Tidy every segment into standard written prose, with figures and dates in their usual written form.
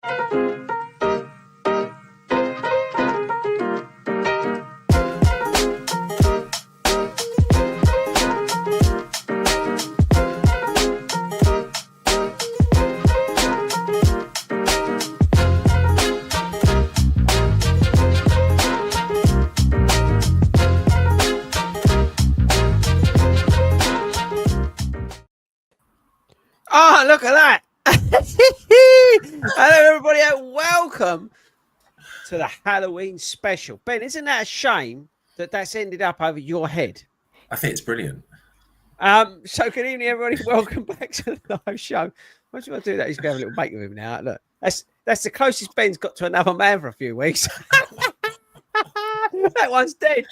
Oh, look at that. Hello, everybody, and welcome to the Halloween special. Ben, isn't that a shame that that's ended up over your head? I think it's brilliant. So good evening, everybody. Welcome back to the live show. Why do I do that? He's going to have a little mate with him now. Look, that's the closest Ben's got to another man for a few weeks. That one's dead.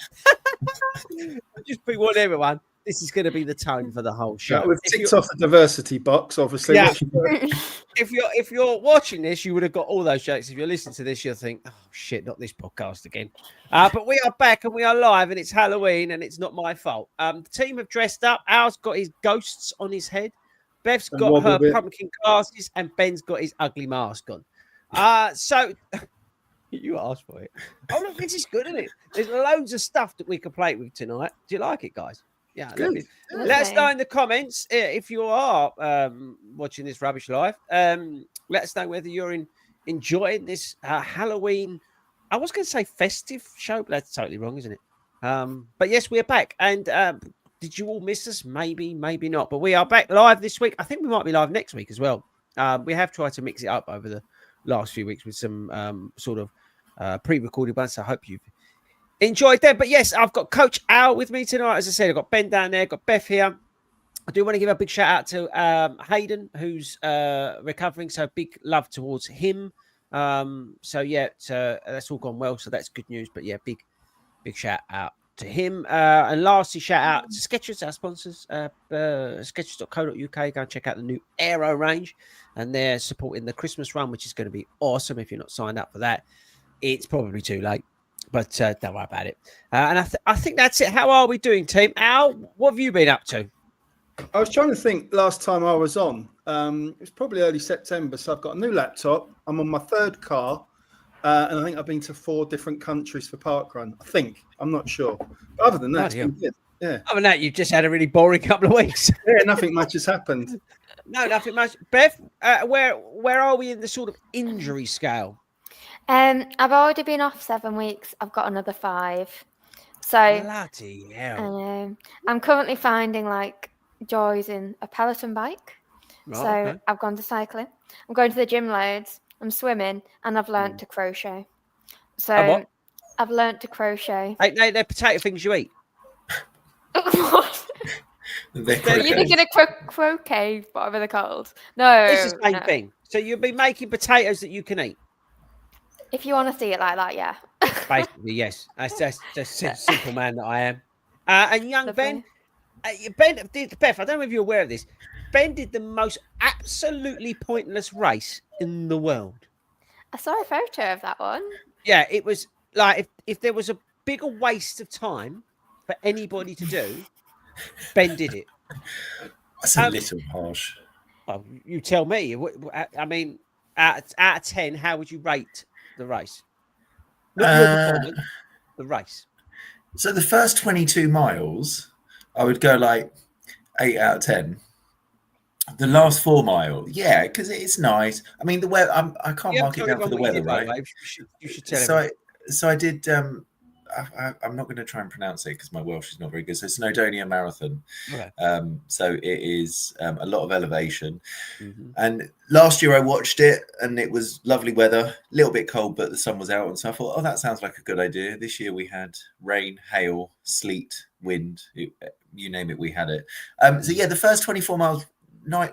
Just pre-warn everyone. This is going to be the tone for the whole show. We've ticked off the diversity box, obviously. Yeah. If you're watching this, you would have got all those jokes. If you're listening to this, you'll think, "Oh shit, not this podcast again." But we are back and we are live, and it's Halloween, and it's not my fault. The team have dressed up. Al's got his ghosts on his head. Bev's got her pumpkin glasses, and Ben's got his ugly mask on. So you asked for it. Oh look, this is good, isn't it? There's loads of stuff that we can play with tonight. Do you like it, guys? Yeah, let us know in the comments if you are watching this rubbish live. Let us know whether you're enjoying this Halloween. I was going to say festive show, but that's totally wrong, isn't it? But yes, we're back. And did you all miss us? Maybe, maybe not. But we are back live this week. I think we might be live next week as well. We have tried to mix it up over the last few weeks with some sort of pre-recorded ones. So I hope you've enjoyed them. But yes, I've got Coach Al with me tonight. As I said, I've got Ben down there, got Beth here. I do want to give a big shout out to Hayden, who's recovering. So big love towards him. So yeah, that's all gone well. So that's good news. But yeah, big shout out to him. And lastly, shout out to Skechers, our sponsors, skechers.co.uk. Go and check out the new Aero range. And they're supporting the Christmas run, which is going to be awesome. If you're not signed up for that, it's probably too late. But don't worry about it. And I think that's it. How are we doing, team? Al, what have you been up to? I was trying to think last time I was on. It was probably early September. So I've got a new laptop. I'm on my third car. And I think I've been to 4 different countries for parkrun. I think. I'm not sure. But other than that, it's been good. Yeah. Other than that, you've just had a really boring couple of weeks. Yeah, nothing much has happened. No, nothing much. Beth, where are we in the sort of injury scale? I've already been off 7 weeks. I've got another 5. So bloody hell. I'm currently finding like joys in a Peloton bike. Right, so okay. I've gone to cycling. I'm going to the gym loads. I'm swimming, and I've learnt to crochet. So I've learnt to crochet. They're potato things you eat. What? You're thinking of croquet, whatever they're called. No, It's the same thing. So you'll be making potatoes that you can eat. If you want to see it like that, yeah. Basically, yes. That's the simple man that I am. And young Lovely. Beth, I don't know if you're aware of this. Ben did the most absolutely pointless race in the world. I saw a photo of that one. Yeah, it was like if there was a bigger waste of time for anybody to do, Ben did it. That's a little harsh. Well, you tell me. I mean, out of 10, how would you rate the race? Not your performance, the race. So the first 22 miles, I would go like 8 out of 10. The last 4 miles, yeah, because it's nice. I mean, the weather. I can't mark it down for the weather, right? You should tell So I did. I'm not going to try and pronounce it because my Welsh is not very good. So Snowdonia Marathon. Okay. So it is a lot of elevation. Mm-hmm. And last year I watched it, and it was lovely weather, a little bit cold, but the sun was out, and so I thought, oh, that sounds like a good idea. This year we had rain, hail, sleet, wind, you name it, we had it. So yeah, the first 24 miles.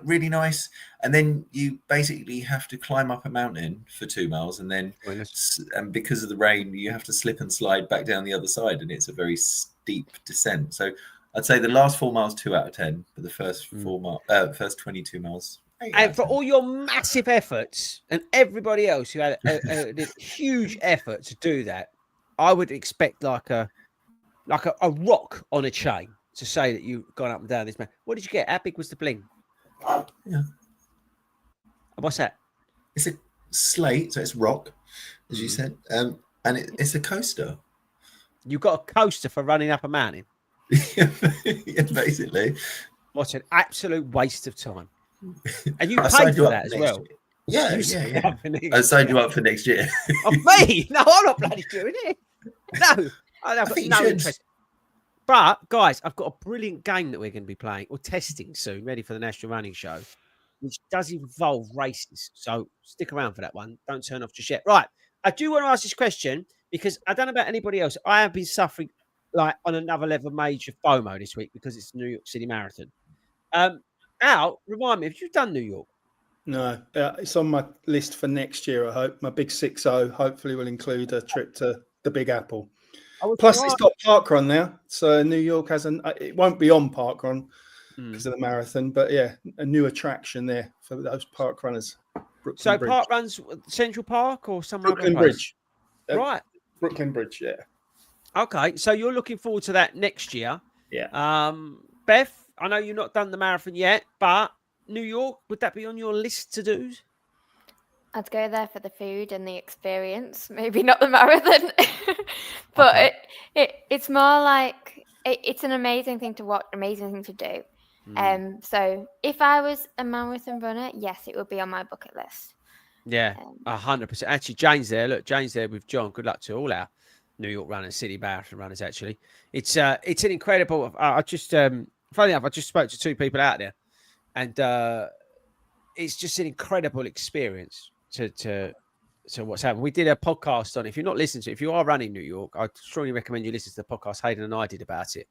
Really nice, and then you basically have to climb up a mountain for 2 miles, and then and because of the rain you have to slip and slide back down the other side, and it's a very steep descent. So I'd say the last 4 miles 2 out of 10, but the first first 22 miles. And for all your massive efforts and everybody else who had a huge effort to do that, I would expect like a rock on a chain to say that you've gone up and down this man. What did you get? How big was the bling? Yeah. What's that? It's slate, so it's rock, as you said, and it's a coaster. You got a coaster for running up a mountain. Yeah, basically. What an absolute waste of time. And you I paid signed for you up that as next well. year. Yeah, You yeah, signed up for next I signed year. you up for next year. Oh, me? No, I'm not bloody doing it. No, I've got think you no should. interest. But guys, I've got a brilliant game that we're going to be playing or testing soon, ready for the National Running Show, which does involve races. So stick around for that one. Don't turn off just yet. Right. I do want to ask this question because I don't know about anybody else. I have been suffering like on another level of major FOMO this week because it's the New York City Marathon. Al, remind me, have you done New York? No, it's on my list for next year. I hope my big 6-0 hopefully will include a trip to the Big Apple. Plus, it's got parkrun now, so New York has it won't be on parkrun because of the marathon, but yeah, a new attraction there for those park runners. So park runs Central Park or somewhere? Brooklyn Bridge, right? Brooklyn Bridge, yeah. Okay, so you're looking forward to that next year. Yeah. Beth, I know you've not done the marathon yet, but New York, would that be on your list to do? I'd go there for the food and the experience, maybe not the marathon. But okay. It's more like it's an amazing thing to watch, amazing thing to do. So if I was a marathon runner, yes, it would be on my bucket list. Yeah, 100%. Actually, Jane's there. Look, Jane's there with John. Good luck to all our New York runners, city marathon runners. Actually, it's an incredible. I just funny enough, I just spoke to 2 people out there, and it's just an incredible experience to what's happened. We did a podcast on it. If you're not listening to it, if you are running New York, I strongly recommend you listen to the podcast Hayden and I did about it.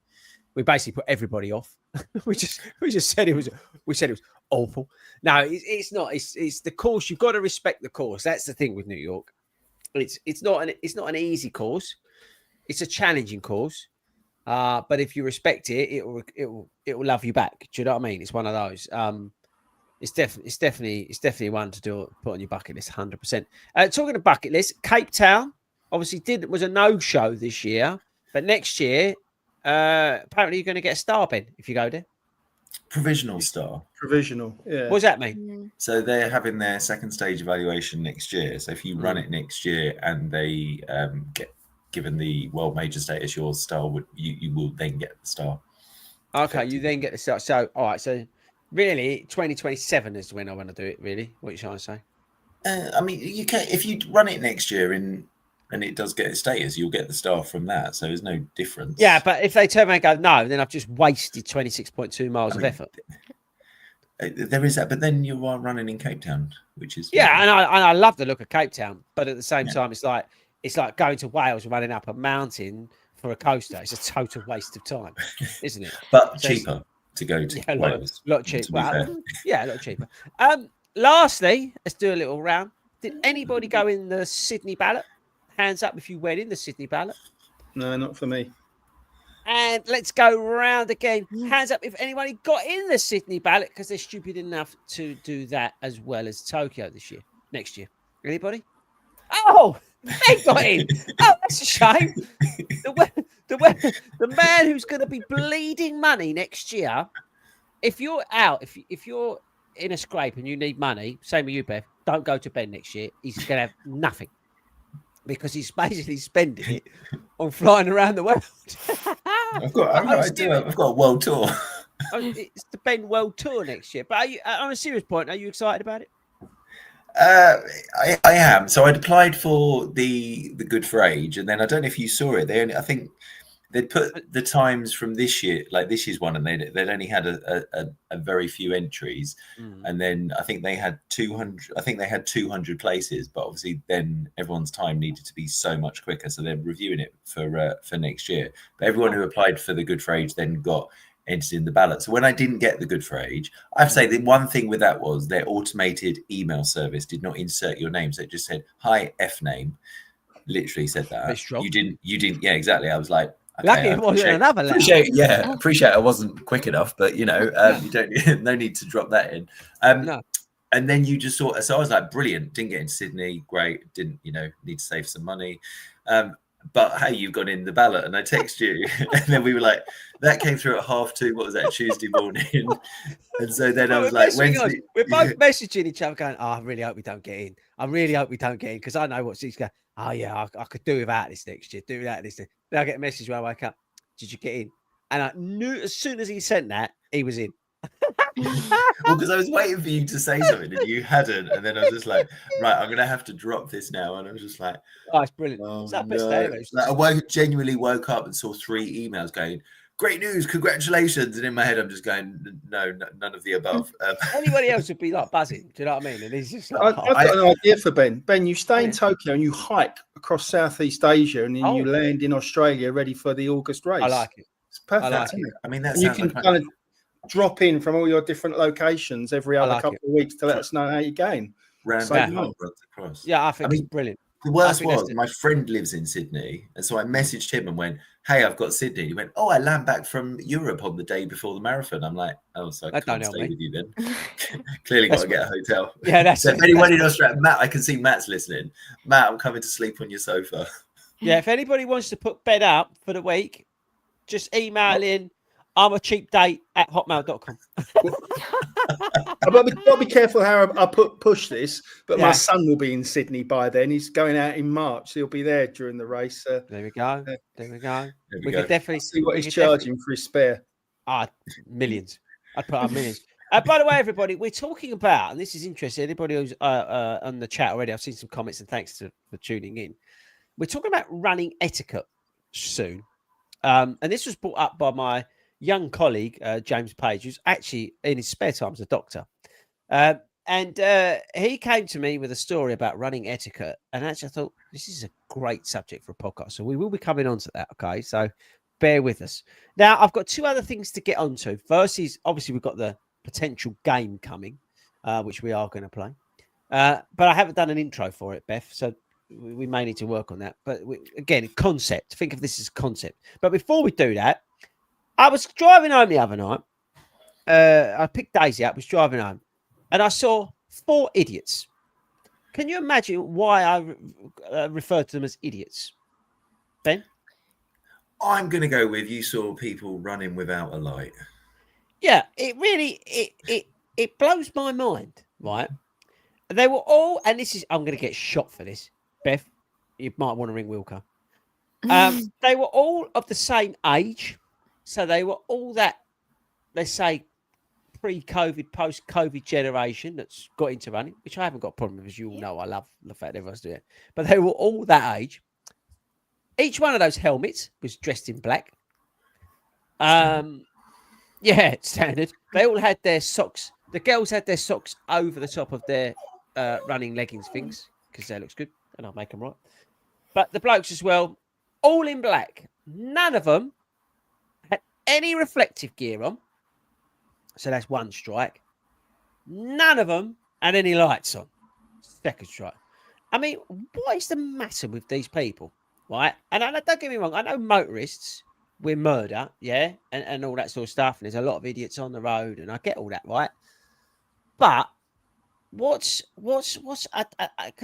We basically put everybody off. we just said it was awful. No, it's not. It's the course. You've got to respect the course. That's the thing with New York. It's not an easy course. It's a challenging course. But if you respect it, it will love you back. Do you know what I mean? It's one of those. It's definitely one to put on your bucket list, 100%. Talking of bucket list, Cape Town obviously was a no-show this year, but next year apparently you're going to get a star, Ben, if you go there. Provisional star. Provisional, yeah. What does that mean? So they're having their second stage evaluation next year. So if you run it next year and they get given the world major status, your star you will then get the star. Okay, you then get the star. So all right, so really 2027 is when I want to do it. Really, what are you trying to say? I mean, you can if you run it next year and it does get its status, you'll get the star from that. So there's no difference. Yeah, but if they turn around and go, no, then I've just wasted 26.2 miles of effort. There is that, but then you are running in Cape Town, which is and I love the look of Cape Town, but at the same time, it's like going to Wales and running up a mountain for a coaster. It's a total waste of time, isn't it? But so cheaper to go to Wales. A lot cheaper. A lot cheaper. Lastly, let's do a little round. Did anybody go in the Sydney ballot? Hands up if you went in the Sydney ballot. No, not for me. And let's go round again. Hands up if anybody got in the Sydney ballot because they're stupid enough to do that as well as Tokyo next year. Anybody? Oh, they got in. Oh, that's a shame. The man who's going to be bleeding money next year. If you're out, if you're in a scrape and you need money, same with you, Bev, don't go to Ben next year. He's going to have nothing. Because he's basically spending it on flying around the world. I've got a world tour. It's the Ben World Tour next year. But are you, on a serious point, are you excited about it? I am. So I'd applied for the Good for Age, and then I don't know if you saw it. I think they'd put the times from this year, like this year's one, and they'd only had a very few entries, and then I think they had 200. I think they had 200 places, but obviously then everyone's time needed to be so much quicker, so they're reviewing it for next year. But everyone who applied for the Good for Age then got entered in the ballot. So when I didn't get the Good for Age, I have to say the one thing with that was their automated email service did not insert your name, so it just said hi F name. Literally said that. You didn't. Yeah, exactly. I was like. Okay, lucky it wasn't another letter. Appreciate I wasn't quick enough, but you don't no need to drop that in. No. And then you just saw, so I was like, brilliant. Didn't get into Sydney, great. Didn't need to save some money. And but hey, you've gone in the ballot. And I text you. And then we were like, that came through at 2:30. What was that, Tuesday morning? And so then I was like, Wednesday. We're both messaging each other going, I really hope we don't get in. I really hope we don't get in because I know what's he's going, oh, yeah, I could do without this next year, do without this. Then I get a message when I wake up, did you get in? And I knew as soon as he sent that, he was in. Well, because I was waiting for you to say something and you hadn't. And then I was just like, right, I'm going to have to drop this now. And I was just like, oh, it's brilliant. oh, It's that no. best day ever. Like, I genuinely woke up and saw 3 emails going, great news, congratulations. And in my head, I'm just going, no, none of the above. Anybody else would be like buzzing. Do you know what I mean? And he's just like, I've got an idea for Ben. Ben, you stay in Tokyo and you hike across Southeast Asia and then you land in Australia ready for the August race. I like it. It's perfect. I like it. I mean, that and you can kind of drop in from all your different locations every other couple of weeks to let us know how you're going. Across. Yeah, I think it's brilliant. The worst was my friend lives in Sydney, and so I messaged him and went, "Hey, I've got Sydney." He went, "Oh, I land back from Europe on the day before the marathon." I'm like, "Oh, so I can't stay with you then." Clearly, got to get a hotel. Yeah, that's so. If anyone in Australia, Matt, I can see Matt's listening. Matt, I'm coming to sleep on your sofa. Yeah, if anybody wants to put Ben up for the week, just email in. I'm a cheap date at hotmail.com. I've got to be careful how I push this, but my son will be in Sydney by then. He's going out in March. He'll be there during the race. There we go. There we go. We go. could definitely see what he's charging for his spare. Millions. I'd put up millions. By the way, everybody, we're talking about, and this is interesting. Anybody who's on the chat already, I've seen some comments and thanks for tuning in. We're talking about running etiquette soon. And this was brought up by my young colleague, James Page, who's actually in his spare time as a doctor. And he came to me with a story about running etiquette. And actually, I thought this is a great subject for a podcast. So we will be coming on to that. Okay. So bear with us. Now, I've got 2 other things to get onto. First is obviously we've got the potential game coming, which we are going to play. But I haven't done an intro for it, Beth. So we may need to work on that. But again, concept. Think of this as concept. But before we do that, I was driving home the other night. I picked Daisy up, was driving home, and I saw 4 idiots. Can you imagine why I refer to them as idiots? Ben? I'm going to go with you saw people running without a light. Yeah, it really, it blows my mind, right? They were all, and this is, I'm going to get shot for this. Beth, you might want to ring Wilco. They were all of the same age. So they were all that, let's say, pre-COVID, post-COVID generation that's got into running, which I haven't got a problem with, as you all know. I love the fact everyone's doing it. But they were all that age. Each one of those helmets was dressed in black. Yeah, standard. They all had their socks. The girls had their socks over the top of their running leggings things because that looks good, and I'll make them right. But the blokes as well, all in black. None of them had any reflective gear on. So that's one strike. None of them had any lights on. Second strike. I mean, what is the matter with these people, right? And don't get me wrong, I know motorists, we're murder, yeah, and all that sort of stuff. And there's a lot of idiots on the road, and I get all that, right? But can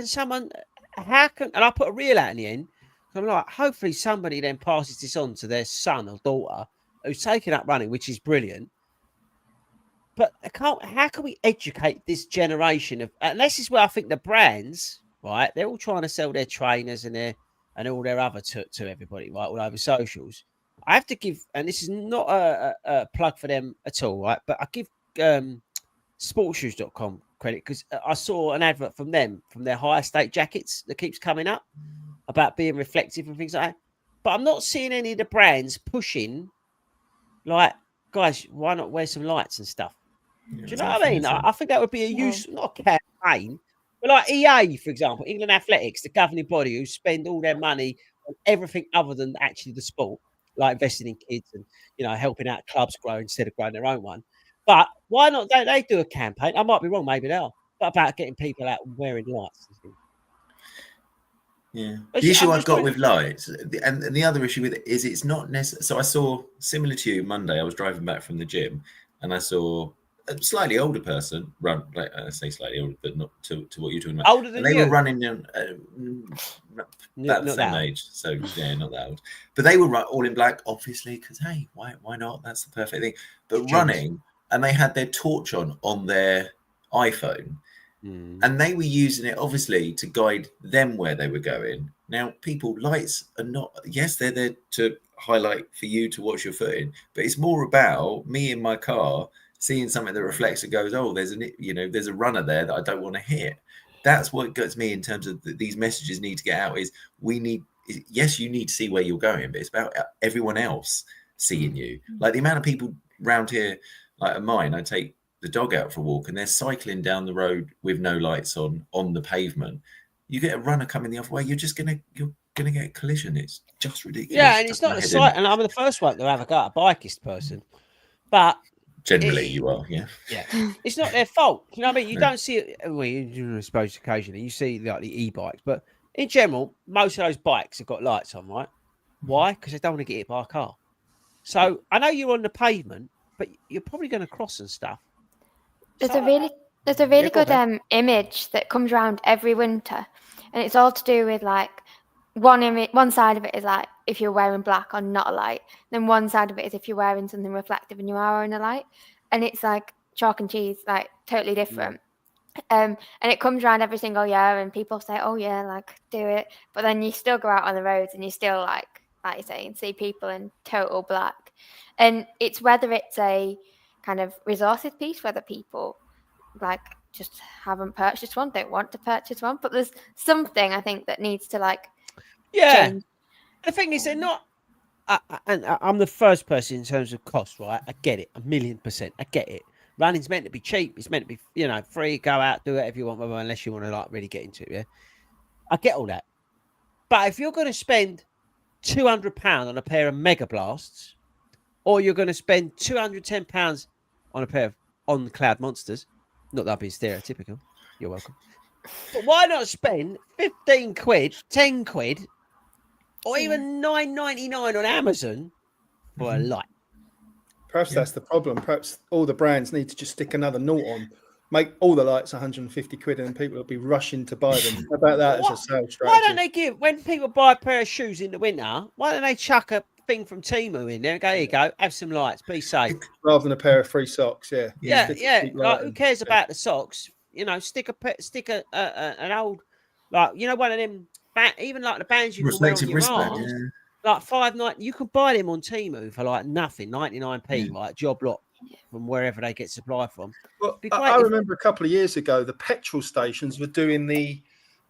someone, how can, and I put a reel out in the end. I'm like, hopefully somebody then passes this on to their son or daughter who's taken up running, which is brilliant. But how can we educate this generation of, and this is where I think the brands, right, they're all trying to sell their trainers and all their other to everybody, right, all over socials. I have to give, and this is not a plug for them at all, right, but I give sportshoes.com credit because I saw an advert from them, from their higher state jackets that keeps coming up about being reflective and things like that. But I'm not seeing any of the brands pushing, like, guys, why not wear some lights and stuff? Yeah, do you know what I mean? I think that would be a use, not a campaign, but like EA, for example, England Athletics, the governing body who spend all their money on everything other than actually the sport, like investing in kids and, you know, helping out clubs grow instead of growing their own one. But why not? They do a campaign. I might be wrong, maybe they are, but about getting people out wearing lights. Yeah. The issue I've got with lights, and the other issue with it is it's not necessary. So I saw, similar to you, Monday, I was driving back from the gym and I saw a slightly older person run, like I say slightly older, but not to what you're talking about. Older than and they you? were running about the same age, so yeah, not that old. But they were all in black, obviously, because hey, why not? That's the perfect thing. But running, and they had their torch on their iPhone, and they were using it obviously to guide them where they were going. Now, lights are not. Yes, they're there to highlight for you to watch your foot in, but it's more about me in my car seeing something that reflects and goes, oh, there's a runner there that I don't want to hit. That's what gets me in terms of these messages need to get out. Is yes, you need to see where you're going, but it's about everyone else seeing you. Like the amount of people around here, like mine, I take the dog out for a walk and they're cycling down the road with no lights on the pavement. You get a runner coming the other way, you're gonna get a collision. It's just ridiculous. Yeah, and it's not a sight. And I'm the first one to have a go at a bikeist person, but generally you are, yeah. It's not their fault. You know what I mean? You don't see it. Well, I suppose occasionally you see like the e-bikes, but in general, most of those bikes have got lights on, right? Why? Because they don't want to get hit by a car. So I know you're on the pavement, but you're probably going to cross and stuff. There's a really good image that comes around every winter, and it's all to do with like one side of it is like if you're wearing black on not a light, then one side of it is if you're wearing something reflective and you are on a light, and it's like chalk and cheese, like totally different. And it comes around every single year, and people say, "Oh yeah, like do it," but then you still go out on the roads and you still like you say, and see people in total black, and it's whether it's a kind of resources piece, whether people like just haven't purchased one, don't want to purchase one, but there's something I think that needs to like change. The thing is, they're not. And I'm the first person in terms of cost, right? I get it, 1,000,000%. I get it. Running's meant to be cheap. It's meant to be, free. Go out, do whatever you want, unless you want to like really get into it. Yeah, I get all that. But if you're going to spend £200 on a pair of Mega Blasts, or you're going to spend £210 on a pair of On Cloud Monsters, not that being stereotypical, you're welcome. But why not spend 15 quid, 10 quid, or even $9.99 on Amazon for a light? Perhaps that's the problem. Perhaps all the brands need to just stick another naught on, make all the lights 150 quid, and then people will be rushing to buy them. How about that as a sales strategy? Why don't they when people buy a pair of shoes in the winter, why don't they chuck a thing from Temu in there and go, here you go, have some lights, be safe. Rather than a pair of free socks, Yeah. Like, who cares about the socks? Stick an old, like, one of them, even like the bands you can wear on your arms. Like $5.99, you can buy them on Temu for like nothing, 99p, like job lot from wherever they get supply from. Well, I remember a couple of years ago, the petrol stations were doing the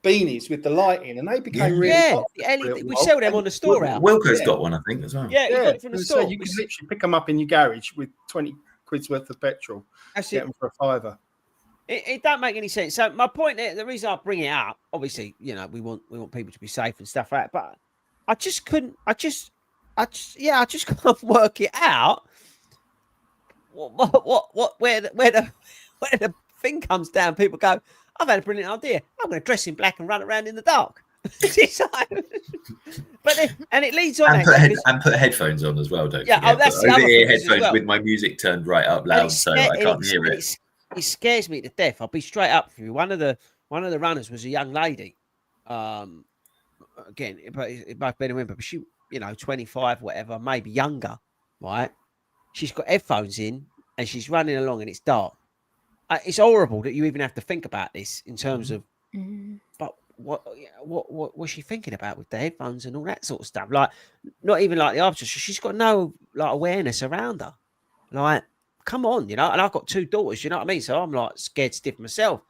beanies with the light in, and they became really popular. We sell them on the store out. Wilco's got one, I think, as well. Yeah, you got it from the store. So you can literally pick them up in your garage with 20 quid's worth of petrol. Get them for £5. It don't make any sense. So my point, the reason I bring it up, obviously, we want people to be safe and stuff like that, but I just can't work it out. Where the thing comes down, people go, I've had a brilliant idea. I'm going to dress in black and run around in the dark. But it leads on. And put headphones on as well, don't forget. That's the other thing headphones with my music turned right up loud, so I can't hear it. It scares me to death. I'll be straight up with you. One of the runners was a young lady. Again, it might be a woman, but she, 25, whatever, maybe younger, right? She's got headphones in and she's running along and it's dark. It's horrible that you even have to think about this in terms of, but what was she thinking about with the headphones and all that sort of stuff? Like, not even like the opposite. She's got no like awareness around her. Like, come on, and I've got 2 daughters, you know what I mean? So I'm like scared stiff myself.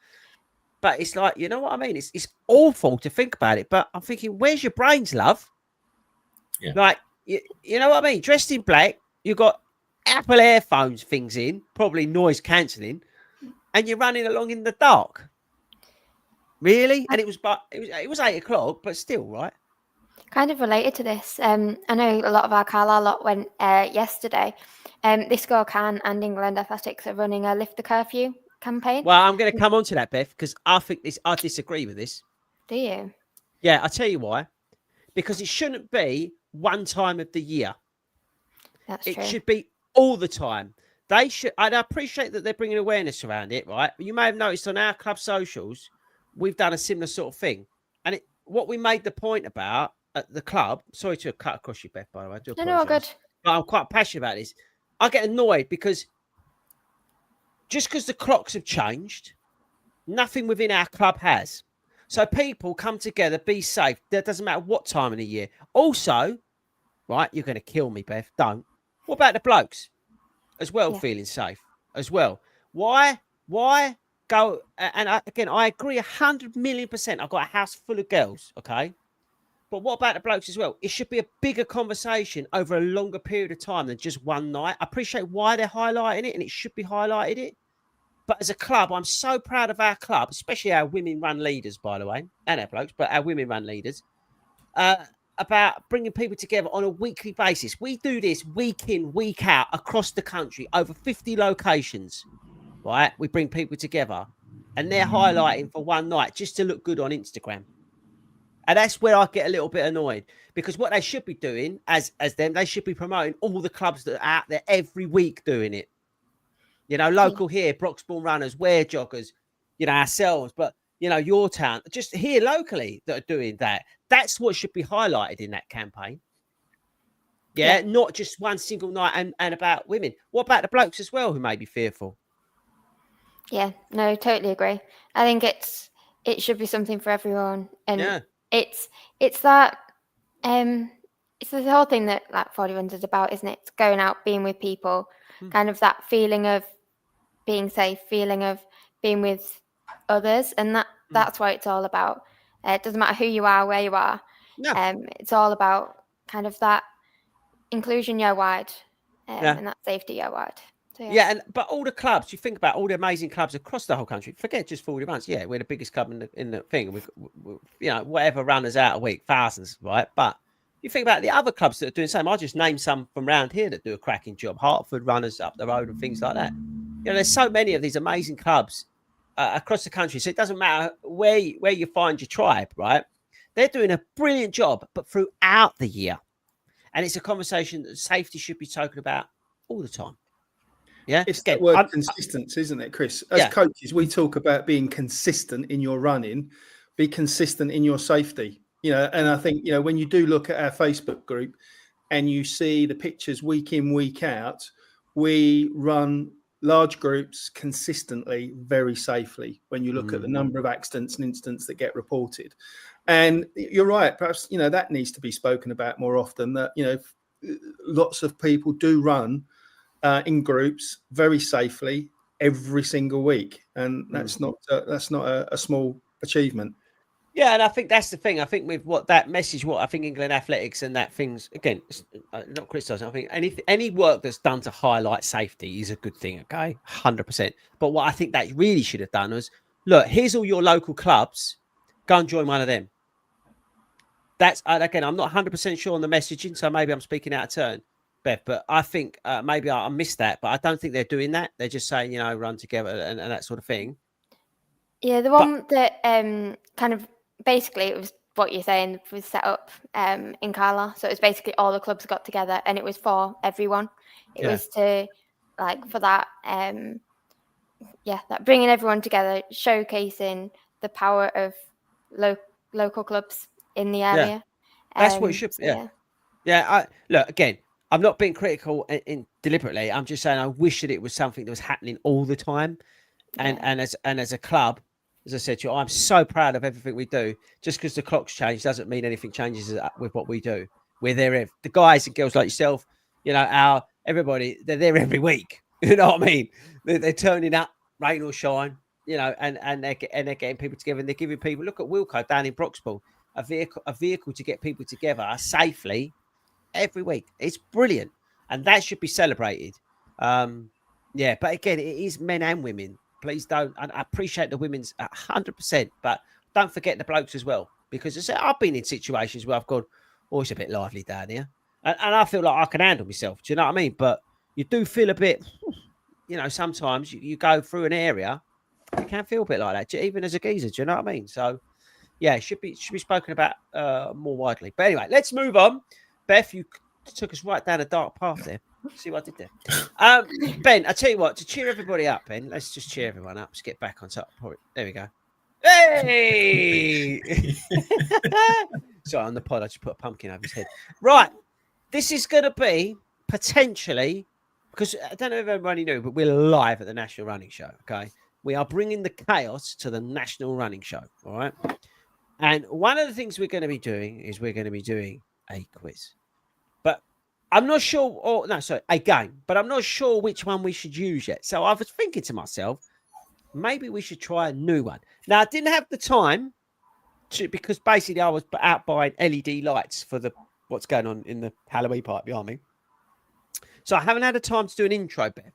But it's like, you know what I mean? It's awful to think about it. But I'm thinking, where's your brains, love? Yeah. Like, you know what I mean? Dressed in black, you've got Apple earphones things in, probably noise cancelling, and you're running along in the dark. Really? And it was 8 o'clock, but still, right? Kind of related to this. I know a lot of our Carlisle lot went yesterday. This Girl Can and England Athletics are running a Lift the Curfew campaign. Well, I'm going to come on to that, Beth, because I disagree with this. Do you? Yeah, I'll tell you why. Because it shouldn't be one time of the year. That's true. It should be all the time. they should. I appreciate that they're bringing awareness around it, right? But you may have noticed on our club socials, we've done a similar sort of thing. And what we made the point about at the club. Sorry to cut across you, Beth. By the way, I do apologise. No, good. But I'm quite passionate about this. I get annoyed because just because the clocks have changed, nothing within our club has. So people come together, be safe. That doesn't matter what time of the year. Also, right, you're going to kill me, Beth. Don't. What about the blokes as well, feeling safe as well? Why go? And I agree 100,000,000%. I've got a house full of girls, okay? But what about the blokes as well? It should be a bigger conversation over a longer period of time than just one night. I appreciate why they're highlighting it, and it should be highlighted it. But as a club, I'm so proud of our club, especially our women-run leaders, by the way, and our blokes, but our women-run leaders, about bringing people together on a weekly basis. We do this week in, week out across the country, over 50 locations, right? We bring people together, and they're highlighting for one night just to look good on Instagram. And that's where I get a little bit annoyed, because what they should be doing as them, they should be promoting all the clubs that are out there every week doing it. You know, local here, Broxbourne Runners, Wear Joggers, you know, ourselves, but, you know, your town, just here locally that are doing that. That's what should be highlighted in that campaign. Yeah, not just one single night and about women. What about the blokes as well who may be fearful? Yeah, no, totally agree. I think it should be something for everyone. And it's that it's the whole thing that like 40 Runs is about, isn't it? It's going out, being with people, kind of that feeling of being safe, feeling of being with others, and that's what it's all about. It doesn't matter who you are, where you are. No. It's all about kind of that inclusion year wide, and that safety year wide. So, but all the clubs, you think about all the amazing clubs across the whole country. Forget just 40 Runs. Yeah, we're the biggest club in the thing. We've you know, whatever runners out a week, thousands, right? But you think about the other clubs that are doing the same. I'll just name some from around here that do a cracking job. Hartford Runners up the road and things like that. You know, there's so many of these amazing clubs across the country. So it doesn't matter where you find your tribe, right? They're doing a brilliant job, but throughout the year. And it's a conversation that safety should be spoken about all the time. Yeah, it's that word consistency, isn't it, Chris? As coaches, we talk about being consistent in your running, be consistent in your safety. You know, and I think, you know, when you do look at our Facebook group and you see the pictures week in, week out, we run large groups consistently, very safely when you look at the number of accidents and incidents that get reported. And you're right, perhaps, you know, that needs to be spoken about more often, that, you know, lots of people do run in groups very safely every single week, and that's not a small achievement. Yeah, and I think that's the thing. I think with what that message, what I think England Athletics and that things, again, not criticising. I think any work that's done to highlight safety is a good thing. Okay, 100%. But what I think that really should have done was, look, here's all your local clubs. Go and join one of them. That's again, I'm not 100% sure on the messaging, so maybe I'm speaking out of turn, Beth, but I think maybe I missed that, but I don't think they're doing that. They're just saying, you know, run together and that sort of thing. Yeah, the one that kind of basically it was what you're saying was set up in Carlisle. So it was basically all the clubs got together and it was for everyone. It was to like for that that bringing everyone together, showcasing the power of local clubs in the area. That's what it should be. Look, again, I'm not being critical deliberately. I'm just saying I wish that it was something that was happening all the time. And as a club, as I said to you, I'm so proud of everything we do. Just because the clock's changed doesn't mean anything changes with what we do. We're there. The guys and girls like yourself, you know, everybody, they're there every week. You know what I mean? They're turning up, rain or shine, you know, and they're getting people together, and they're giving people. Look at Wilco down in Broxbourne, a vehicle to get people together safely every week. It's brilliant, and that should be celebrated. But again, it is men and women. Please don't. And I appreciate the women's 100%, but don't forget the blokes as well, because I've been in situations where I've gone, oh, it's a bit lively down here, and I feel like I can handle myself. Do you know what I mean? But you do feel a bit, you know, sometimes you go through an area, you can feel a bit like that, even as a geezer. Do you know what I mean? So, yeah, it should be spoken about more widely. But anyway, let's move on. Beth, you took us right down a dark path there. See what I did there. Ben, I tell you what, to cheer everybody up, Ben, let's just cheer everyone up. Let's get back on top. There we go. Hey! Sorry, on the pod, I just put a pumpkin over his head. Right. This is going to be potentially, because I don't know if everybody knew, but we're live at the National Running Show, okay? We are bringing the chaos to the National Running Show, all right? And one of the things we're going to be doing is we're going to be doing a quiz. But I'm not sure, a game, but I'm not sure which one we should use yet. So I was thinking to myself, maybe we should try a new one. Now, I didn't have the time to, because basically I was out buying LED lights for what's going on in the Halloween part behind me. So I haven't had the time to do an intro bit.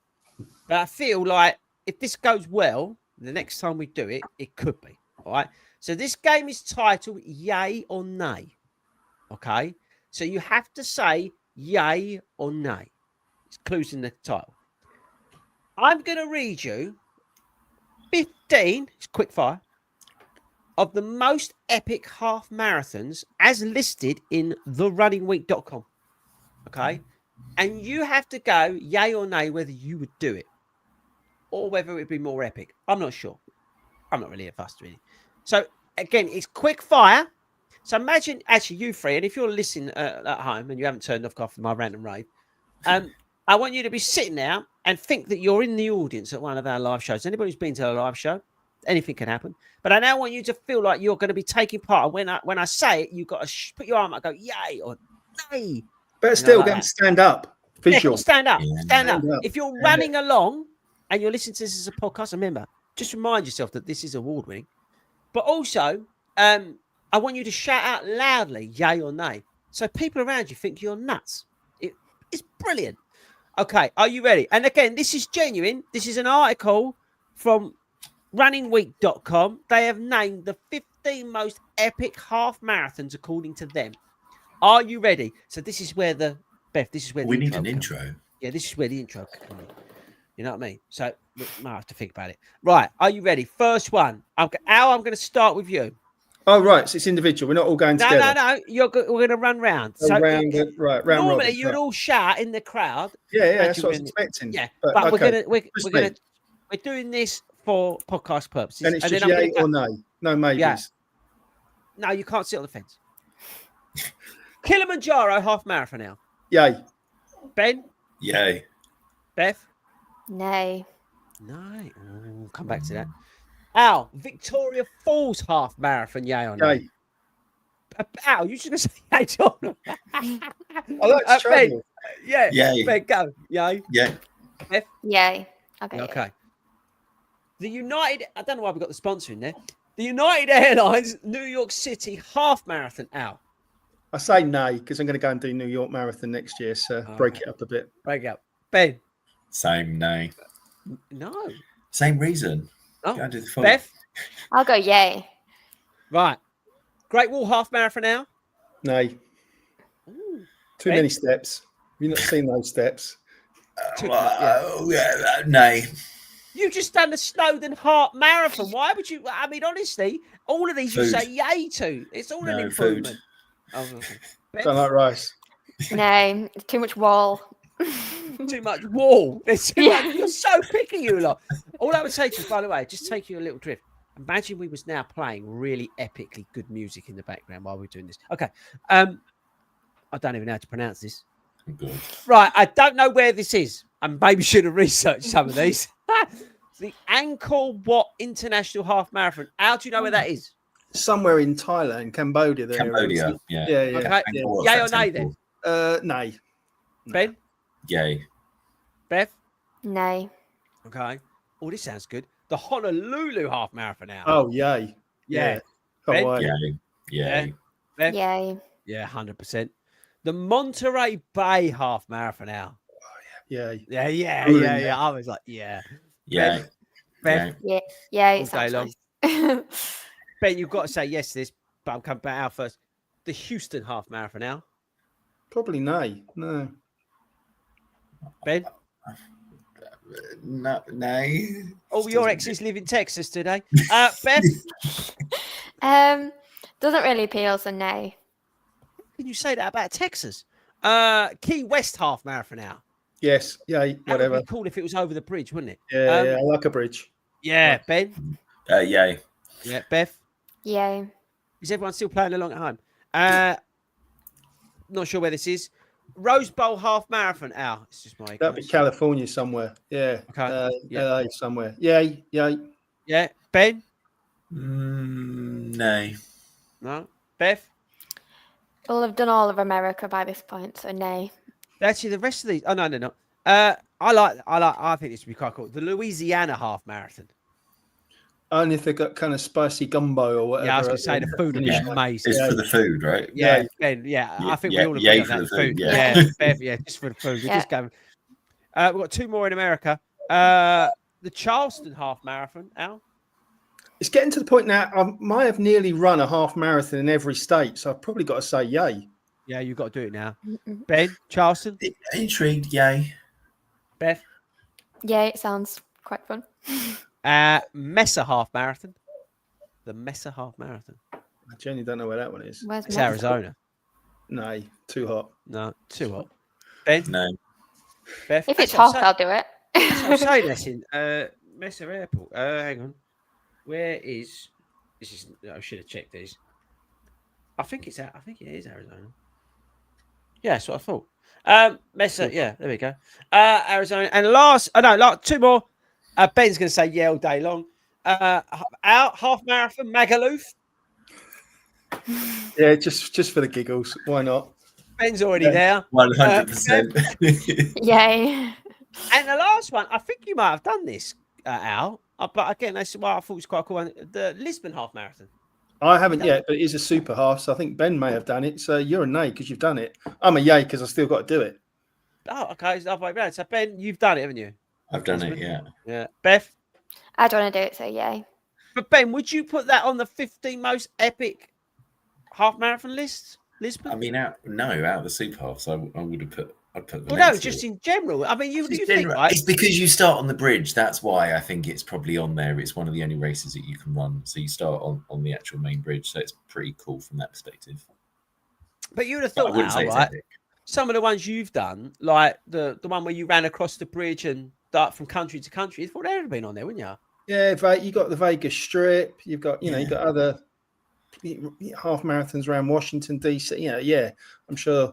But I feel like if this goes well, the next time we do it, it could be. All right. So this game is titled Yay or Nay. Okay. So you have to say yay or nay. It's clues in the title. I'm going to read you 15, it's quick fire, of the most epic half marathons as listed in therunning.week.com. Okay. And you have to go yay or nay whether you would do it or whether it would be more epic. I'm not sure. I'm not really fussed, really. So, again, it's quick fire. So imagine, actually, you three, and if you're listening at home and you haven't turned off my random rave, I want you to be sitting there and think that you're in the audience at one of our live shows. Anybody who's been to a live show, anything can happen. But I now want you to feel like you're going to be taking part. When I say it, you've got to put your arm up and go, yay or nay. But still, get them to stand up. Visual. Yeah, stand up. Yeah. Stand up. If you're running along and you're listening to this as a podcast, remember, just remind yourself that this is award winning. But also, I want you to shout out loudly, yay or nay. So people around you think you're nuts. It's brilliant. Okay, are you ready? And again, this is genuine. This is an article from runningweek.com. They have named the 15 most epic half marathons according to them. Are you ready? So this is where we need an intro. Yeah, this is where the intro comes in. You know what I mean? So we might have to think about it. Right, are you ready? First one. Al, I'm going to start with you. Oh, right. So it's individual. We're not all going together. No. We're going to run round. So round normally robin, you'd all shout in the crowd. Yeah, that's what I was expecting. Yeah, but okay. we're doing this for podcast purposes. And it's just yay or nay. No maybes. Yeah. No, you can't sit on the fence. Kilimanjaro half marathon now. Yay. Ben? Yay. Beth? Nay. No. We'll come back to that. Al, Victoria Falls half marathon, yay or nay? Yay. Al, you should have said yay, John. I like to travel. Yeah. Yay. Ben, go. Yay. Yeah. Beth? Yay. Okay. Okay. The United, I don't know why we got the sponsor in there. The United Airlines New York City half marathon, Al. I say nay because I'm going to go and do New York Marathon next year, so break it up a bit. Break it up. Ben? Same nay. No. Same reason. Oh. Go and do the full. Beth? I'll go yay. Right. Great Wall half marathon now? Nay. Ooh. Too Ben? many steps. Have you not seen those steps? Nay. You just done the Snowdon Heart Marathon. Why would you? I mean, honestly, all of these you Food. say yay to. It's all an No, improvement. food. Oh, okay. Don't like rice. Nay. Too much wall. Too much wall. There's too much. You're so picky, you lot. All I would say to you, by the way, just take you a little drift. Imagine we was now playing really epically good music in the background while we're doing this. Okay. I don't even know how to pronounce this. Good. Right. I don't know where this is. I maybe should have researched some of these. The Angkor Wat International Half Marathon. How do you know where that is? Somewhere in Thailand, Cambodia. There. Cambodia. Yeah. Yeah. Okay. Angkor Yay or Wat's nay Angkor. then? Nay. Ben? Yay. Beth? Nay. Okay. Oh, this sounds good. The Honolulu Half Marathon now. Oh, yay. yeah. Ben? Hawaii. Yay. Yay. Beth? Yay. Yeah, 100%. The Monterey Bay Half Marathon now. Yay. Yeah. I was like, yeah. Yay. Ben? Yeah. Yay. All day long. Nice. Ben, you've got to say yes to this, but I'm coming back out first. The Houston Half Marathon now. Probably nay. No. Ben? No, nay. Oh, your exes live in Texas today. Beth? Doesn't really appeal, so nay. Can you say that about Texas? Key West Half Marathon now. Yes. Yeah. That would Whatever. be cool if it was over the bridge, wouldn't it? Yeah. I like a bridge. Yeah, Ben. Yay. Yeah, Beth. Yay. Is everyone still playing along at home? Not sure where this is. Rose Bowl half marathon. Al. It's just my. That'd be California somewhere. Yeah. Okay. Yeah. LA somewhere. Yay. Yay. Yeah, Ben. No. No, Beth. Well, I've done all of America by this point, so nay. Actually, the rest of these. Oh no, no, no. I think this would be quite cool. The Louisiana half marathon. Only if they got kind of spicy gumbo or whatever. Yeah, I was going to say the food would be Yeah. amazing. It's for the food, right? Yeah, Ben. Yeah, I think we all agree yay on for that. the food, yeah. Yeah, Bev, yeah, just for the food. We just go. We've got 2 more in America. The Charleston half marathon. Al. It's getting to the point now. I might have nearly run a half marathon in every state, so I've probably got to say yay. Yeah, you've got to do it now. Ben, Charleston. Intrigued, yay. Beth. Yeah, it sounds quite fun. Mesa half marathon. The Mesa half marathon. I genuinely don't know where that one is. Where's It's Mexico? Arizona. No, too hot. No, too hot. Ben. No. Beth. If it's That's what hot, I'll do it. I'm saying that's in Mesa Airport. Hang on. Where is this? Is I should have checked these. I think it is Arizona. Yeah, that's what I thought. Mesa, yeah, there we go. Arizona. And last, like 2 more. Ben's going to say yeah all day long. Out half marathon, Magaluf. Yeah, just for the giggles. Why not? Ben's already there. 100%. Yay. And the last one, I think you might have done this, Al. But again, that's why I thought it was quite a cool one. The Lisbon half marathon. I haven't yet, but it is a super half, so I think Ben may have done it. So you're a nay because you've done it. I'm a yay because I still got to do it. Oh, okay. It's the other way around. So Ben, you've done it, haven't you? I've done it, yeah. Yeah. Beth. I don't want to do it, so yay. But Ben, would you put that on the 15 most epic half marathon list? Lisbon? I mean, out of the super halves, I would have put. I'd put the Well, no, next just year. in general. I mean, you Just think, general- right? It's because you start on the bridge. That's why I think it's probably on there. It's one of the only races that you can run. So you start on the actual main bridge. So it's pretty cool from that perspective. But you would have But I thought, wouldn't Al, say it's right? epic. Some of the ones you've done, like the one where you ran across the bridge and dart from country to country, you thought they'd have been on there, wouldn't you? Yeah, you got the Vegas Strip. You've got, you got other half marathons around Washington DC. Yeah, I'm sure.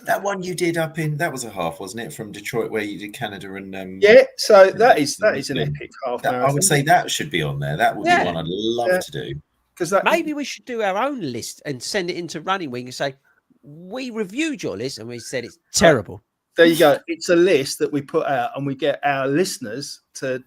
That one you did that was a half, wasn't it? From Detroit, where you did Canada and Yeah, so that is an epic half marathon. I would say that should be on there. That would be one I'd love to do. Because Maybe we should do our own list and send it into Running Wing and say, we reviewed your list and we said it's terrible. There you go. It's a list that we put out and we get our listeners to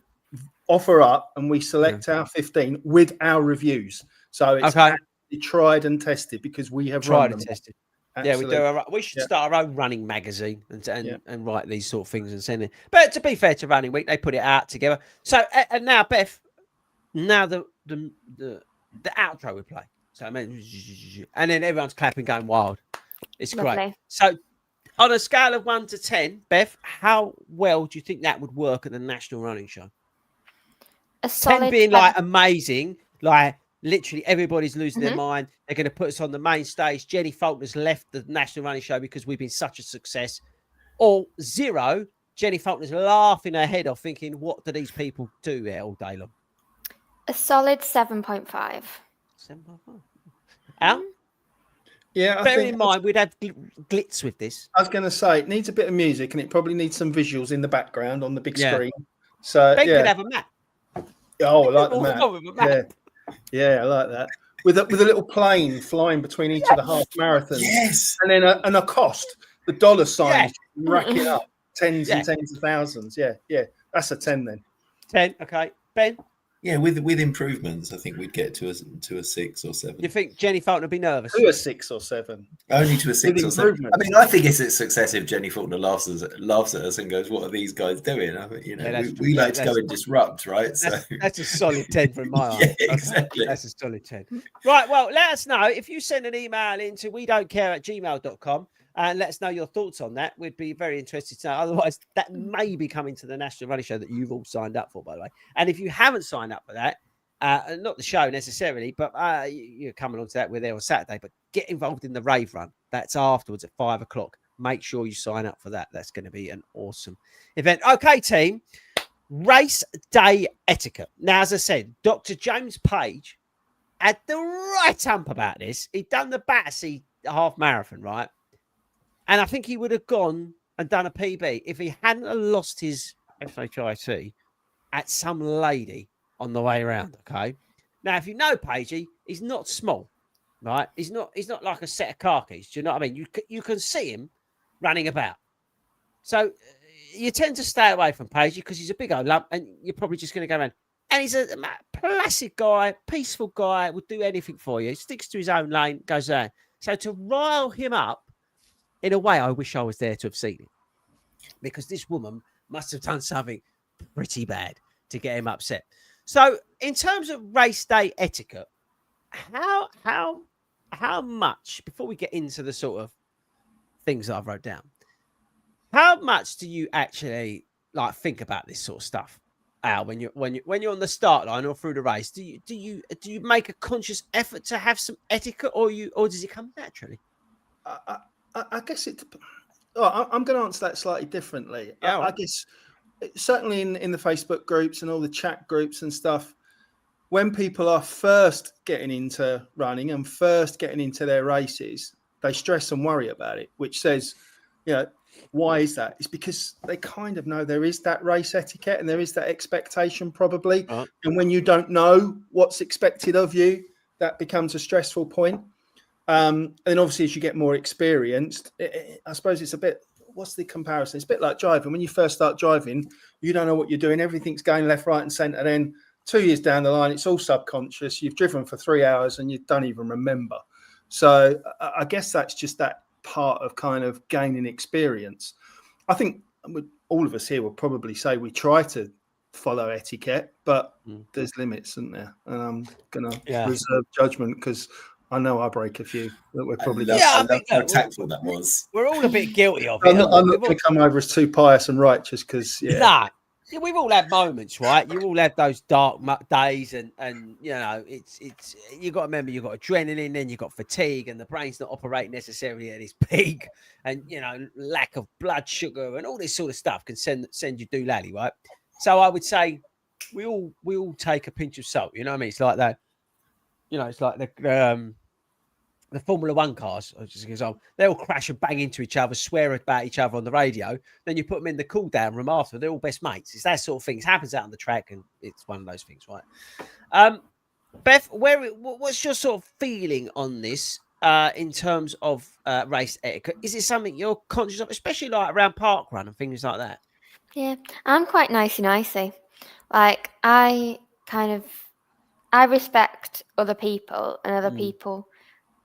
offer up and we select our 15 with our reviews. So it's actually tried and tested because we have tried run and them. tested. Absolutely. Yeah, we should start our own running magazine and write these sort of things and send it. But to be fair to Running Week, they put it out together. So and now, Beth, the outro we play. So I mean, and then everyone's clapping, going wild. It's Lovely. great. So on a scale of 1 to 10, Beth, how well do you think that would work at the National Running Show? A solid 10 being like amazing, like literally everybody's losing their Mhm. mind. They're going to put us on the main stage. Jenny Faulkner's left the National Running Show because we've been such a success. Or 0, Jenny Faulkner's laughing her head off thinking, what do these people do there all day long? a solid 7.5. 7.5. Al? Yeah, Bearing in mind, we'd have glitz with this. I was going to say it needs a bit of music and it probably needs some visuals in the background on the big Yeah. screen. So Ben could have a map. Oh, I like the With a map. map. Yeah, I like that. With a little plane flying between each of the half marathons. Yes. And then a cost, the dollar sign Yeah. racking up tens Yeah. and tens of thousands. Yeah. That's a 10 then. 10, okay. Ben, Yeah, with improvements, I think we'd get to a 6 or 7. you think Jenny Faulkner would be nervous? To a 6 or 7. Only to a 6 With or 7. improvements. I mean, I think it's a success if Jenny Faulkner laughs at us and goes, "What are these guys doing?" I mean, we like to go and disrupt, right? So That's a solid 10 from my Yeah, eye. exactly. That's a solid 10. Right, well, let us know if you send an email into wedon'tcare@gmail.com and let us know your thoughts on that. We'd be very interested to know. Otherwise, that may be coming to the National Running Show that you've all signed up for, by the way. And if you haven't signed up for that, not the show necessarily, but you're coming on to that. We're there on Saturday, but get involved in the rave run. That's afterwards at 5 o'clock. make sure you sign up for that. That's going to be an awesome event. Okay, team. Race day etiquette. Now, as I said, Dr. James Page had the right hump about this. He'd done the Battersea half marathon, right? And I think he would have gone and done a PB if he hadn't have lost his SHIT at some lady on the way around. Okay. Now, if you know Pagey, he's not small, right? He's not like a set of car keys. Do you know what I mean? You can see him running about. So you tend to stay away from Pagey because he's a big old lump, and you're probably just going to go around. And he's a placid guy, peaceful guy, would do anything for you. He sticks to his own lane, goes around. So to rile him up, in a way, I wish I was there to have seen it, because this woman must have done something pretty bad to get him upset. So, in terms of race day etiquette, how much, before we get into the sort of things that I've wrote down, how much do you actually like think about this sort of stuff, Al, when you're on the start line or through the race? Do you make a conscious effort to have some etiquette, or does it come naturally? I guess it. Oh, I'm going to answer that slightly differently. Yeah, I guess certainly in the Facebook groups and all the chat groups and stuff, when people are first getting into running and first getting into their races, they stress and worry about it, which says, why is that? It's because they kind of know there is that race etiquette and there is that expectation probably. Right. And when you don't know what's expected of you, that becomes a stressful point. And obviously, as you get more experienced, I suppose it's a bit, what's the comparison? It's a bit like driving. When you first start driving, you don't know what you're doing. Everything's going left, right and centre. Then 2 years down the line, it's all subconscious. You've driven for 3 hours and you don't even remember. So I guess that's just that part of kind of gaining experience. I think all of us here will probably say we try to follow etiquette, but there's limits, isn't there? And I'm going to reserve judgment because I know I break a few that we're probably. I think how tactful that was. We're all a bit guilty of it. I'm not going to come over as too pious and righteous because we've all had moments, right? You all had those dark days, and it's you got to remember, you've got adrenaline, then you've got fatigue, and the brain's not operating necessarily at its peak, and lack of blood sugar and all this sort of stuff can send you doolally, right? So I would say we all take a pinch of salt. You know what I mean? It's like that. It's like the Formula One cars, they all crash and bang into each other, swear about each other on the radio. Then you put them in the cool down room after. They're all best mates. It's that sort of thing. It happens out on the track, and it's one of those things, right? Beth, what's your sort of feeling on this in terms of race etiquette? Is it something you're conscious of, especially like around park run and things like that? Yeah, I'm quite nicey. Like I respect other people, and other people,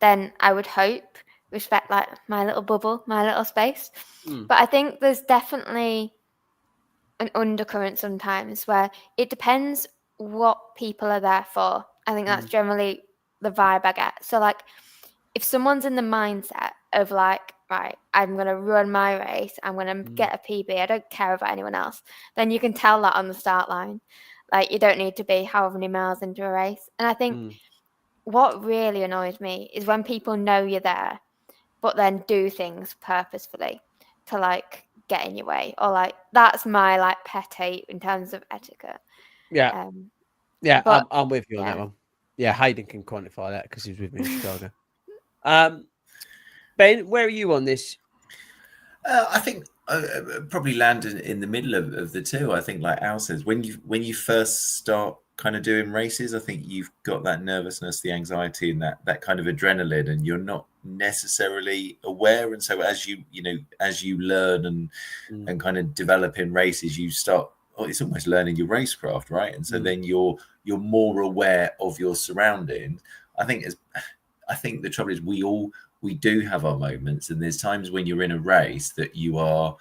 then I would hope respect like my little bubble, my little space. But I think there's definitely an undercurrent sometimes where it depends what people are there for. I think that's generally the vibe I get. So like if someone's in the mindset of like, right, I'm going to run my race, I'm going to get a PB, I don't care about anyone else, then you can tell that on the start line. Like, you don't need to be however many miles into a race. And I think what really annoys me is when people know you're there, but then do things purposefully to, like, get in your way. Or, like, that's my, like, pet hate in terms of etiquette. Yeah. I'm with you on that one. Yeah, Hayden can quantify that because he was with me in Chicago. Ben, where are you on this? I think probably land in the middle of the two. I think, like Al says, when you first start kind of doing races, I think you've got that nervousness, the anxiety, and that kind of adrenaline, and you're not necessarily aware. And so as you learn and kind of develop in races, you start. It's almost learning your racecraft, right? And so then you're more aware of your surroundings. I think the trouble is we do have our moments, and there's times when you're in a race that you are,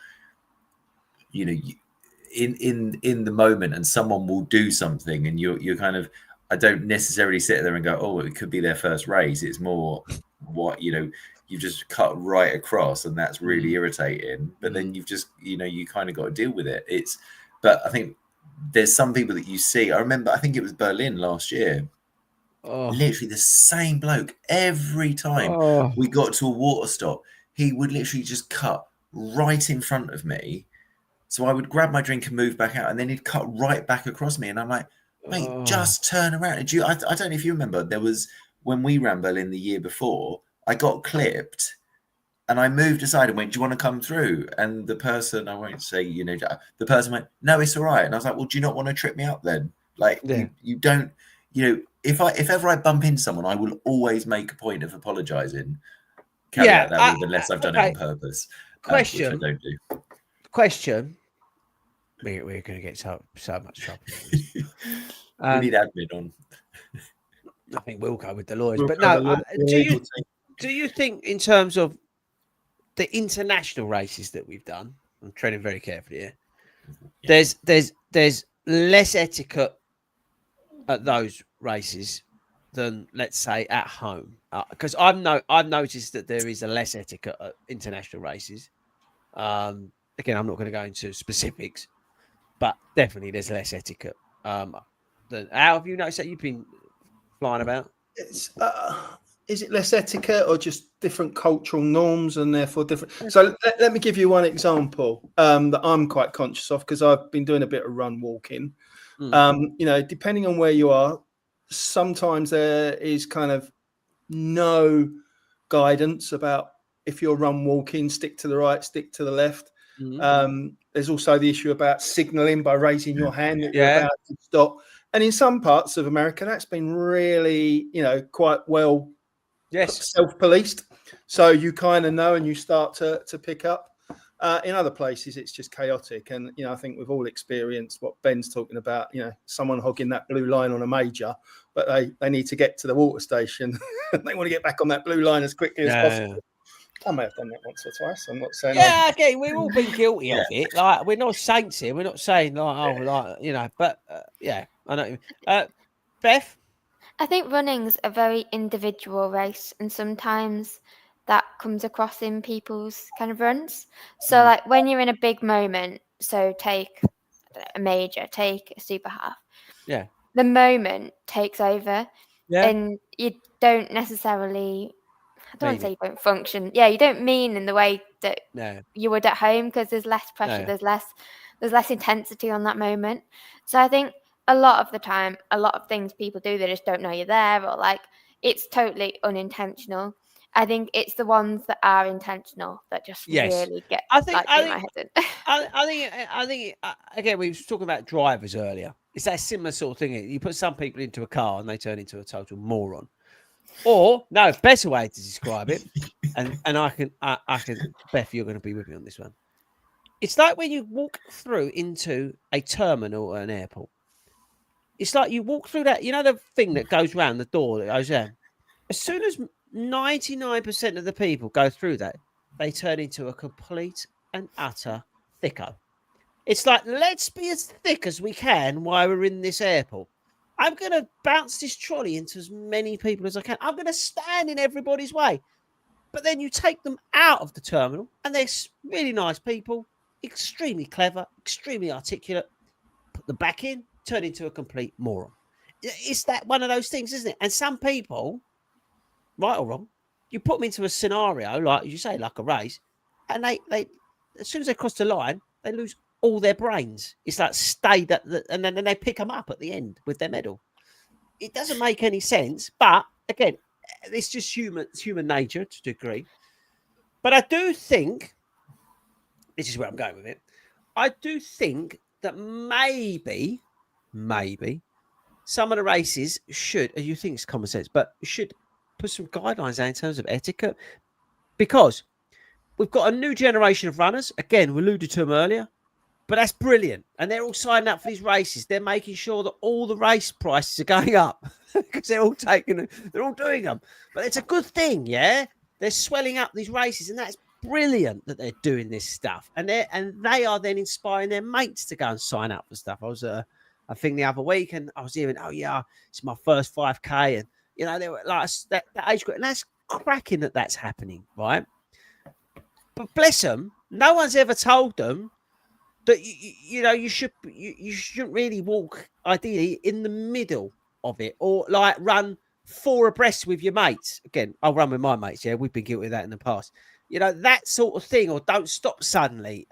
in the moment, and someone will do something, and you're kind of. I don't necessarily sit there and go, oh, it could be their first race. It's more what you've just cut right across, and that's really irritating. But then you've just you kind of got to deal with it. But I think there's some people that you see. I remember, I think it was Berlin last year. Literally the same bloke every time we got to a water stop. he would literally just cut right in front of me. So I would grab my drink and move back out, and then he'd cut right back across me. And I'm like, mate, just turn around. And I don't know if you remember, there was when we ran Berlin the year before, I got clipped and I moved aside and went, do you want to come through? And the person, I won't say, the person went, no, it's all right. And I was like, well, do you not want to trip me up then? Like, you don't, if ever I bump into someone, I will always make a point of apologizing. Caveat that with, unless I've done it on purpose. Question. Which I don't do. Question. We're going to get so much trouble. We need admin on. I think we'll go with the lawyers. But no, do you think in terms of the international races that we've done, I'm treading very carefully here, there's less etiquette at those races than, let's say, at home? Because I've noticed that there is a less etiquette at international races. Again, I'm not going to go into specifics, but definitely there's less etiquette. How have you noticed that you've been flying about? Is it less etiquette or just different cultural norms and therefore different? So let me give you one example that I'm quite conscious of, because I've been doing a bit of run walking. Depending on where you are, sometimes there is kind of no guidance about, if you're run walking, stick to the right, stick to the left. There's also the issue about signaling by raising your hand that you're about to stop. And in some parts of America, that's been really, quite well self-policed. So you kind of know and you start to pick up. In other places, it's just chaotic. And, I think we've all experienced what Ben's talking about, someone hogging that blue line on a major, but they need to get to the water station. They want to get back on that blue line as quickly as possible. I may have done that once or twice. I'm not saying. Again, we've all been guilty of it. Like, we're not saints here. We're not saying but I know. Beth? I think running's a very individual race, and sometimes that comes across in people's kind of runs. So, like, when you're in a big moment, so take a major, take a super half. Yeah. The moment takes over, and you don't necessarily. I don't want to say you don't function. Yeah, you don't mean in the way that you would at home, because there's less pressure, there's less intensity on that moment. So I think a lot of the time, a lot of things people do, they just don't know you're there, or like it's totally unintentional. I think it's the ones that are intentional that just really get my head in. I think again, we were talking about drivers earlier. It's that similar sort of thing. You put some people into a car and they turn into a total moron. Or no, better way to describe it, and I can Beth, you're going to be with me on this one. It's like when you walk through into a terminal at an airport. It's like you walk through that, the thing that goes round the door that goes down. As soon as 99% of the people go through that, they turn into a complete and utter thicko. It's like, let's be as thick as we can while we're in this airport. I'm going to bounce this trolley into as many people as I can. I'm going to stand in everybody's way. But then you take them out of the terminal, and they're really nice people, extremely clever, extremely articulate. Put them back in, turn into a complete moron. It's that one of those things, isn't it? And some people, right or wrong, you put them into a scenario, like you say, like a race, and they as soon as they cross the line, they lose all their brains. It's like and then they pick them up at the end with their medal. It doesn't make any sense, but again, it's just human nature to a degree. But I do think, this is where I'm going with it, I do think that maybe some of the races should, you think it's common sense, but should put some guidelines out in terms of etiquette, because we've got a new generation of runners. Again, we alluded to them earlier. But that's brilliant. And they're all signing up for these races. They're making sure that all the race prices are going up because they're all doing them. But it's a good thing, yeah? They're swelling up these races, and that's brilliant that they're doing this stuff. And they are then inspiring their mates to go and sign up for stuff. I was I think the other week, and I was hearing, it's my first 5K. And, they were like that age group. And that's cracking that's happening, right? But bless them, no one's ever told them that you shouldn't really walk ideally in the middle of it, or like run 4 abreast with your mates. Again, I'll run with my mates. Yeah, we've been guilty of that in the past. You know, that sort of thing, or don't stop suddenly.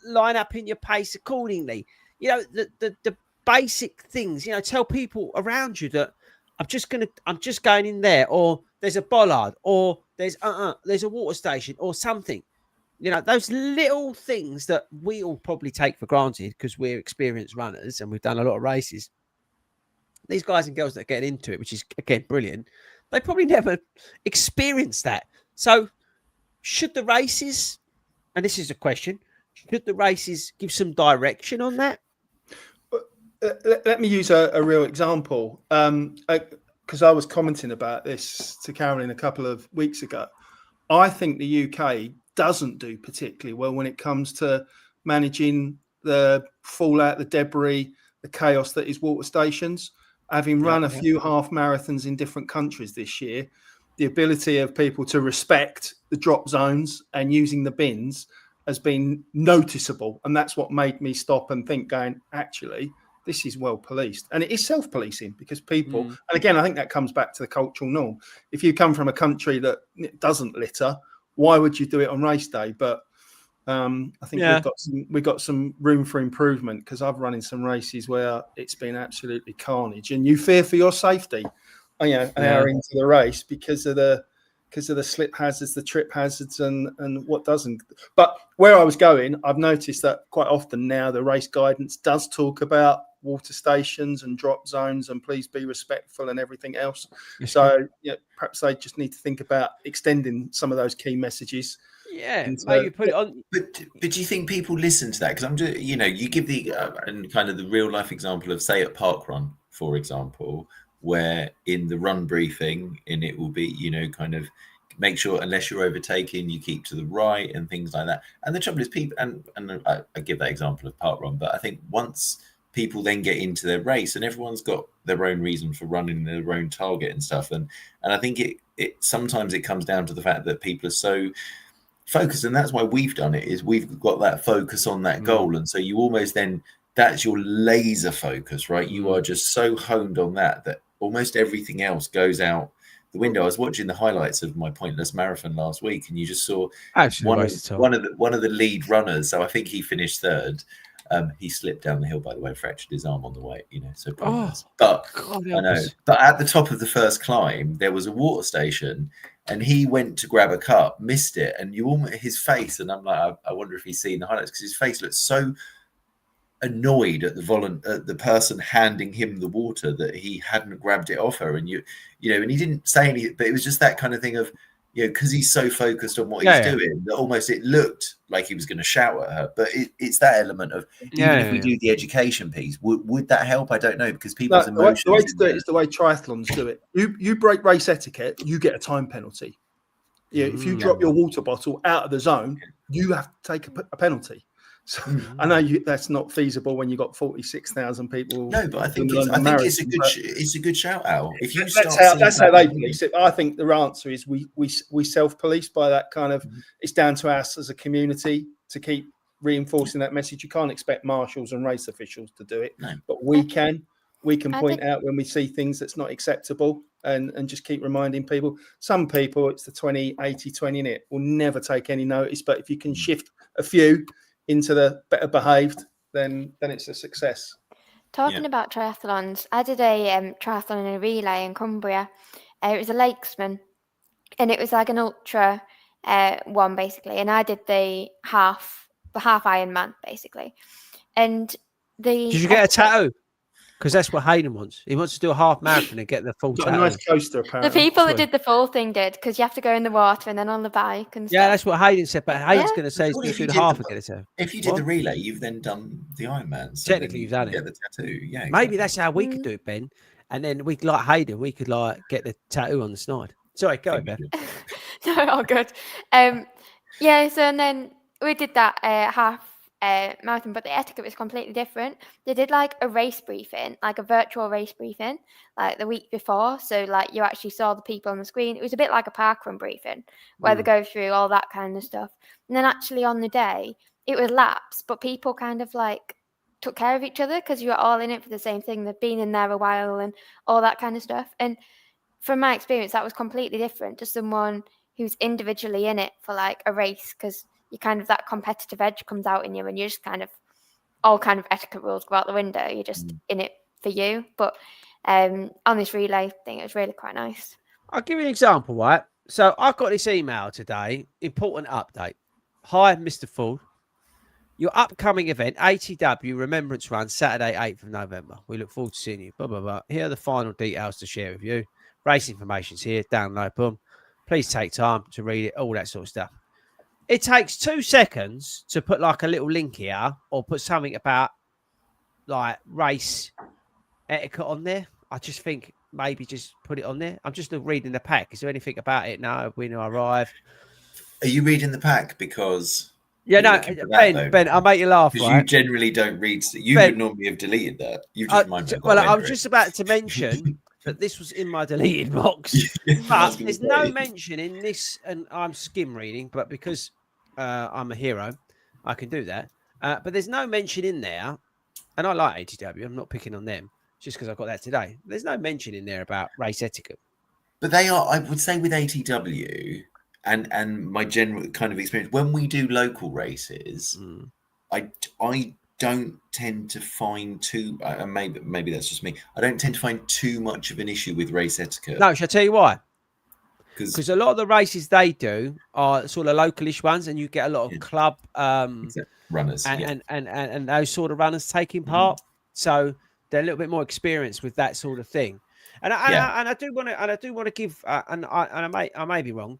Line up in your pace accordingly. You know, the basic things. You know, tell people around you that I'm just going in there, or there's a bollard, or there's a water station, or something. You know, those little things that we all probably take for granted because we're experienced runners and we've done a lot of races. These guys and girls that get into it, which is again brilliant, they probably never experienced that. So should the races, and this is a question, should the races give some direction on that? Let me use a real example, because I was commenting about this to Carolyn a couple of weeks ago. I think the UK doesn't do particularly well when it comes to managing the fallout, the debris, the chaos that is water stations. Having run a few half marathons in different countries this year, the ability of people to respect the drop zones and using the bins has been noticeable. And that's what made me stop and think, going, actually, this is well policed. And it is self-policing because people, and again, I think that comes back to the cultural norm. If you come from a country that doesn't litter, why would you do it on race day? But I think we've got some room for improvement, because I've run in some races where it's been absolutely carnage, and you fear for your safety, an hour into the race because of the slip hazards, the trip hazards, and what doesn't. But where I was going, I've noticed that quite often now the race guidance does talk about water stations and drop zones and please be respectful and everything else. So perhaps they just need to think about extending some of those key messages. Maybe put it on. But do you think people listen to that? Because I'm just, you give the and kind of the real life example of, say, at Parkrun, for example, where in the run briefing, and it will be, kind of make sure unless you're overtaking, you keep to the right and things like that. And the trouble is, people, and I give that example of Parkrun, but I think once people then get into their race, and everyone's got their own reason for running, their own target and stuff, and I think it sometimes it comes down to the fact that people are so focused, and that's why we've done it, is we've got that focus on that goal, and so you almost then, that's your laser focus, right? You are just so honed on that almost everything else goes out the window. I was watching the highlights of my pointless marathon last week, and you just saw one of the lead runners. So I think he finished third. He slipped down the hill, by the way, fractured his arm on the way. So pointless. But I know. But at the top of the first climb, there was a water station, and he went to grab a cup, missed it, and his face. And I'm like, I wonder if he's seen the highlights, because his face looked so annoyed at the person handing him the water that he hadn't grabbed it off her, and and he didn't say anything, but it was just that kind of thing of, because he's so focused on what he's doing, that almost it looked like he was going to shout at her. But it's that element of, even if we do the education piece, would that help? I don't know, because people's emotions. The way to do it is the way triathlons do it. You break race etiquette, you get a time penalty. If you drop your water bottle out of the zone, you have to take a penalty. So I know that's not feasible when you've got 46,000 people. No, but I think it's a good shout out. If you that's how they police it. I think the answer is we self-police by that kind of. It's down to us as a community to keep reinforcing that message. You can't expect marshals and race officials to do it, but we can. We can point out when we see things that's not acceptable, and just keep reminding people. Some people, it's the 20-80-20 in it, will never take any notice. But if you can shift a few into the better behaved, then it's a success. Talking about triathlons, I did a triathlon in a relay in Cumbria. It was a lakesman, and it was like an ultra one basically. And I did the half Ironman basically. And did you get a tattoo? Because that's what Hayden wants. He wants to do a half marathon and get the full tattoo. A nice coaster, apparently. The people that did the full thing did, because you have to go in the water and then on the bike and stuff. Yeah, that's what Hayden said. But Hayden's going to say he's going to do the half and get it tattoo. If you did the relay, you've then done the Ironman. So technically, you've done it. Get the tattoo. Yeah. Exactly. Maybe that's how we could do it, Ben. And then we, like Hayden, we could get the tattoo on the snide. Sorry, go ahead, Ben. No, all good. So and then we did that half marathon, but the etiquette was completely different. They did like a race briefing, like a virtual race briefing, like the week before. So like you actually saw the people on the screen. It was a bit like a parkrun briefing where they go through all that kind of stuff. And then actually on the day, it was laps, but people kind of like took care of each other because you were all in it for the same thing. They've been in there a while and all that kind of stuff. And from my experience, that was completely different to someone who's individually in it for like a race, because you kind of, that competitive edge comes out in you, and you're just kind of, all kind of etiquette rules go out the window. You're just in it for you. But on this relay thing, it was really quite nice. I'll give you an example, right? So I got this email today, important update. Hi, Mr. Ford. Your upcoming event, ATW Remembrance Run, Saturday, 8th of November. We look forward to seeing you. Blah, blah, blah. Here are the final details to share with you. Race information's here. Download them. Please take time to read it. All that sort of stuff. It takes 2 seconds to put like a little link here or put something about like race etiquette on there. I just think maybe just put it on there. I'm just reading the pack. Is there anything about it? No, when I arrive. Are you reading the pack? Because yeah, no, Ben, I'll make you laugh, because right? you generally don't read. You Ben, would normally have deleted that. You just well, I was just about to mention that this was in my deleted box, but there's no mention in this, and I'm skim reading, but because I'm a hero, I can do that. But there's no mention in there, and I like ATW. I'm not picking on them just because I got that today. There's no mention in there about race etiquette. But they are, I would say, with ATW and my general kind of experience when we do local races, I don't tend to find maybe that's just me. I don't tend to find too much of an issue with race etiquette. No, shall I tell you why? Because a lot of the races they do are sort of localish ones, and you get a lot of club runners and those sort of runners taking part. So they're a little bit more experienced with that sort of thing. And I do want to give I may be wrong,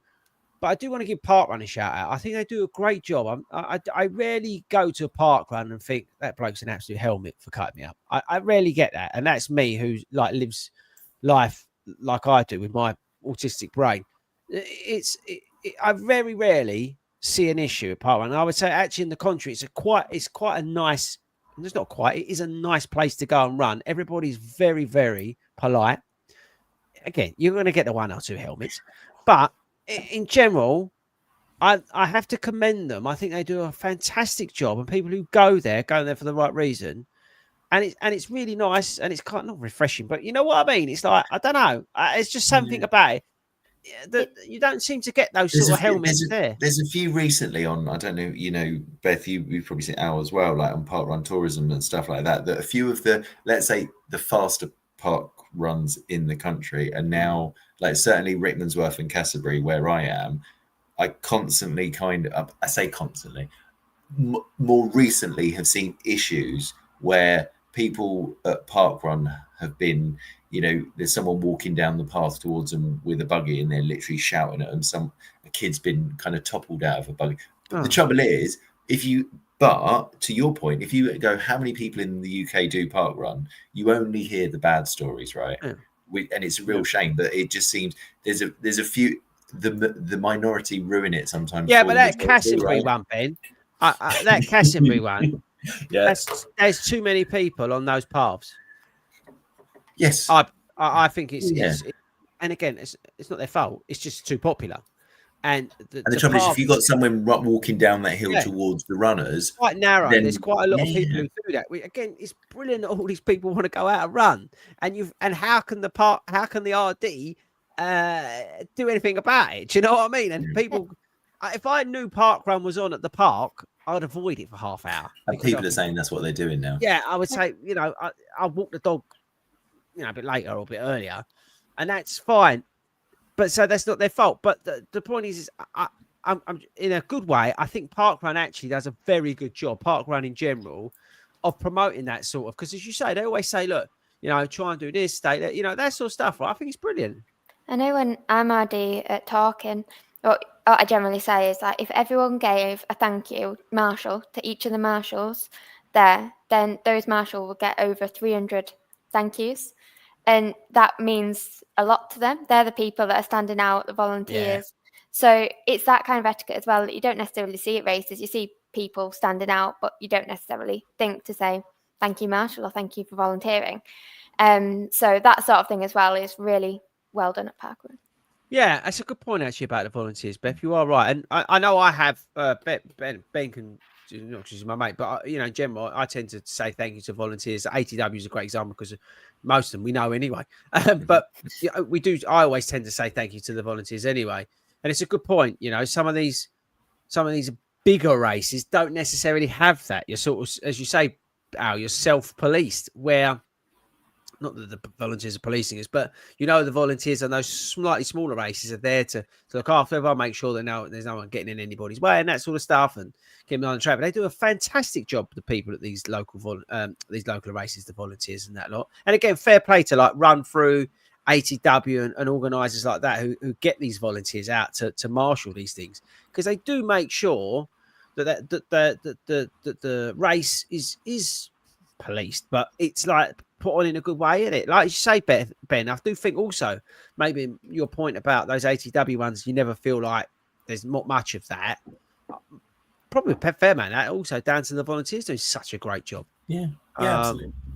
but I do want to give Parkrun a shout out. I think they do a great job. I rarely go to a parkrun and think that bloke's an absolute helmet for cutting me up. I rarely get that, and that's me who like lives life like I do with my autistic brain. I very rarely see an issue at parkrun. I would say actually, in the contrary, it's quite a nice. It's not quite. It is a nice place to go and run. Everybody's very, very polite. Again, you're going to get the 1 or 2 helmets, but in general, I have to commend them. I think they do a fantastic job, and people who go there for the right reason. And it's really nice, and it's kind of not refreshing, but you know what I mean? It's like, I don't know. It's just something about it that you don't seem to get those sort of helmets there. There's a few recently on, I don't know, Beth, you've probably seen ours as well, like on parkrun tourism and stuff like that, that a few of the, let's say, the faster park runs in the country are now, like certainly Rickmansworth and Canterbury, where I am, I constantly more recently have seen issues where people at parkrun have been, there's someone walking down the path towards them with a buggy and they're literally shouting at them. A kid's been kind of toppled out of a buggy. But the trouble is, but to your point, if you go, how many people in the UK do parkrun, you only hear the bad stories, right? And it's a real shame, but it just seems there's a few, the minority ruin it sometimes. Yeah, but that Canterbury one, Ben, that Canterbury one, there's too many people on those paths. Yes, I think it's and again, it's not their fault. It's just too popular. And the trouble is, if you got someone walking down that hill towards the runners, quite narrow. There's quite a lot of people who do that. Again, it's brilliant that all these people want to go out and run. And how can the RD do anything about it? Do you know what I mean? And people, if I knew parkrun was on at the park, I'd avoid it for half hour. And people are saying that's what they're doing now. Yeah, I would say, I'll walk the dog, a bit later or a bit earlier, and that's fine. But so that's not their fault. But the point is I'm in a good way. I think parkrun actually does a very good job, parkrun in general, of promoting that sort of, because as you say, they always say, look, try and do this, stay there, that sort of stuff. Right? I think it's brilliant. I know when I'm RD at talking, what I generally say is that if everyone gave a thank you marshal to each of the marshals there, then those marshals will get over 300 thank yous. And that means a lot to them. They're the people that are standing out, the volunteers. Yeah. So it's that kind of etiquette as well that you don't necessarily see at races. You see people standing out, but you don't necessarily think to say, thank you, Marshall, or thank you for volunteering. So that sort of thing as well is really well done at parkrun. Yeah, that's a good point actually about the volunteers, Beth. You are right. And I know I have, Ben can, not because he's my mate, but in general, I tend to say thank you to volunteers. ATW is a great example because most of them we know anyway. But I always tend to say thank you to the volunteers anyway. And it's a good point. You know, some of these bigger races don't necessarily have that. You're sort of, as you say, Al, you're self-policed, where not that the volunteers are policing us, but you know, the volunteers on those slightly smaller races are there to look after everyone, make sure that there's no one getting in anybody's way and that sort of stuff, and keep them on the track. But they do a fantastic job, the people at these local races, the volunteers and that lot. And again, fair play to like Run Through, ATW, and organisers like that who get these volunteers out to marshal these things, because they do make sure that the race is policed, but it's like put on in a good way, isn't it? Like you say, Ben, I do think also maybe your point about those ATW ones, you never feel like there's not much of that. Probably fair, man. That also down to the volunteers doing such a great job. Yeah,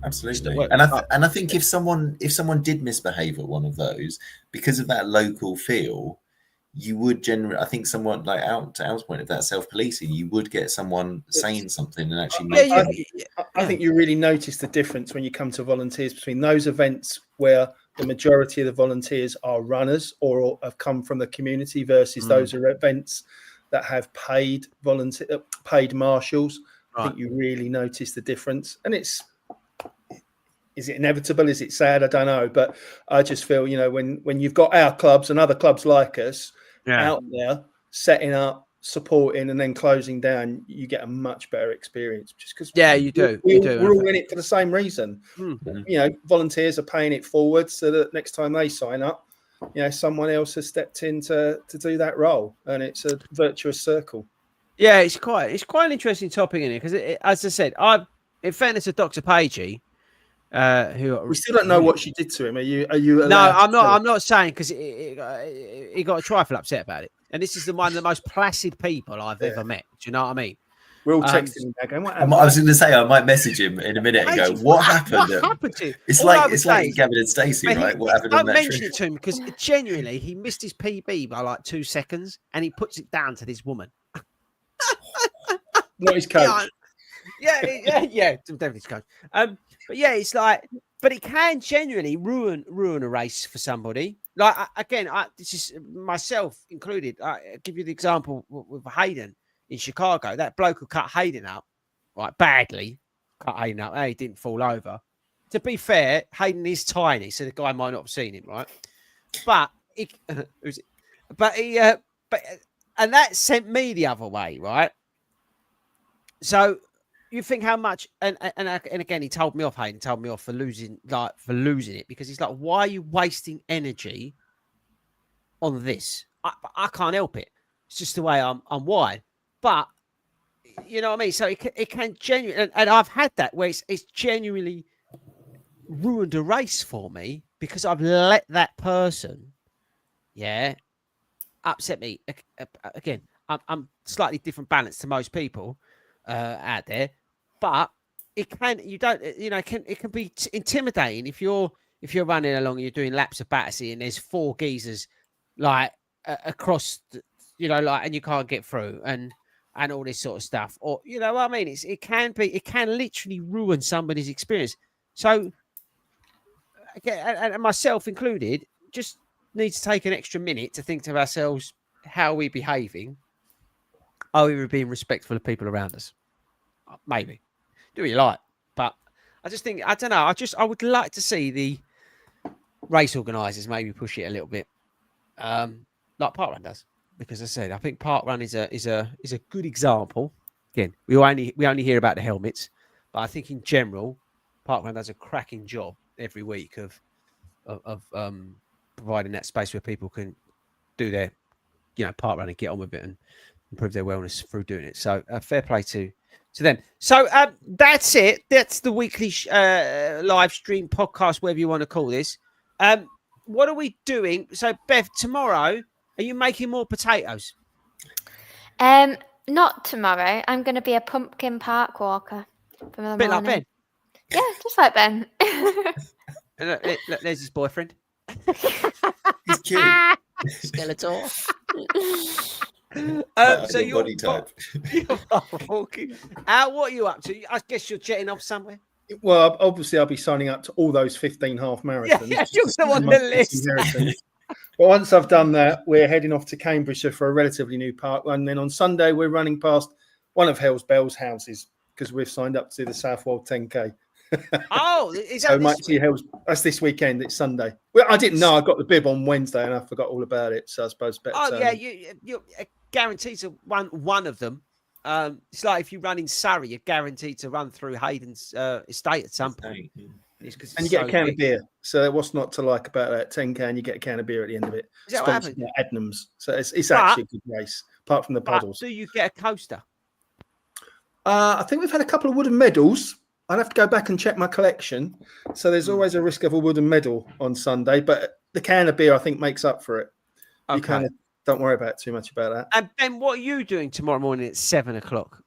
absolutely. Work, And I think if someone did misbehave at one of those, because of that local feel, you would generally, I think, someone like to Al's point of that self-policing, you would get someone saying something and actually make I think you really notice the difference when you come to volunteers between those events where the majority of the volunteers are runners or have come from the community versus those are events that have paid marshals. Right. I think you really notice the difference. And is it inevitable? Is it sad? I don't know. But I just feel, you know, when you've got our clubs and other clubs like us out there setting up, supporting, and then closing down, you get a much better experience. Just because you do. We're all in it for the same reason. Mm-hmm. You know, volunteers are paying it forward so that next time they sign up, you know, someone else has stepped in to do that role, and it's a virtuous circle. Yeah, it's quite an interesting topic in it because, as I said, in fairness to Dr. Pagey, who we still don't know what she did to him. Are you? No, I'm not saying, because he got a trifle upset about it. And this is one of the most placid people I've ever met. Do you know what I mean? We're all texting him back. I was going to say I might message him in a minute and go, "What happened? What happened to you?" It's like Gavin and Stacey, right? What happened on that trip? Don't mention it to him, because genuinely he missed his PB by like 2 seconds, and he puts it down to this woman. Not his coach. Yeah, definitely his coach. But yeah, it's like, but it can genuinely ruin a race for somebody. Like, again, this is myself included. I give you the example with Hayden in Chicago. That bloke who cut Hayden up, right, badly. Cut Hayden up. He didn't fall over. To be fair, Hayden is tiny, so the guy might not have seen him, right? But and that sent me the other way, right? So you think how much, and again, he told me off, Hayden told me off for losing it, because he's like, why are you wasting energy on this? I can't help it. It's just the way I'm wired. But you know what I mean? So it can genuinely, and I've had that where it's genuinely ruined a race for me because I've let that person, upset me. Again, I'm slightly different balance to most people out there, but it can be intimidating if you're running along and you're doing laps of Battersea and there's 4 geezers like across, and you can't get through and all this sort of stuff, or you know what I mean. It can literally ruin somebody's experience. So again, and myself included, just need to take an extra minute to think to ourselves, how are we behaving? Are we being respectful of people around us? Maybe. Do what you like. But I just think, I don't know. I would like to see the race organisers maybe push it a little bit, like Parkrun does. Because as I said, I think Parkrun is a good example. Again, we only hear about the helmets, but I think in general, Parkrun does a cracking job every week of providing that space where people can do their, parkrun and get on with it and improve their wellness through doing it. So fair play to them. So that's it. That's the weekly live stream podcast, whatever you want to call this. What are we doing? So Bev, tomorrow, are you making more potatoes? Not tomorrow. I'm going to be a pumpkin park walker from the bit morning. Like Ben. Yeah, just like Ben. Look, there's his boyfriend. He's cute. Skeletor. So your body type. What are you up to? I guess you're jetting off somewhere. Well, obviously, I'll be signing up to all those 15 half marathons. Yeah, you're the one on the list. But once I've done that, we're heading off to Cambridgeshire for a relatively new park run. Then on Sunday, we're running past one of Hell's Bells houses because we've signed up to the Southwold 10K. Oh, is So that might this see week? Hell's. That's this weekend. It's Sunday. Well, I didn't know. I got the bib on Wednesday and I forgot all about it. So I suppose better. Oh, turn yeah, in. you're guaranteed to run one of them. It's like if you run in Surrey, you're guaranteed to run through Hayden's estate at some point. It's 'cause And you it's get a so can big. of beer. So what's not to like about that 10K? And you get a can of beer at the end of it. Is that what Sponsored happens? by Adnams. So it's But- actually a good race, apart from the But puddles. do you get a coaster? I think we've had a couple of wooden medals. I'd have to go back and check my collection. So there's always a risk of a wooden medal on Sunday, but the can of beer, I think, makes up for it. You Okay. kind of don't worry about too much about that. And Ben, what are you doing tomorrow morning at 7 o'clock?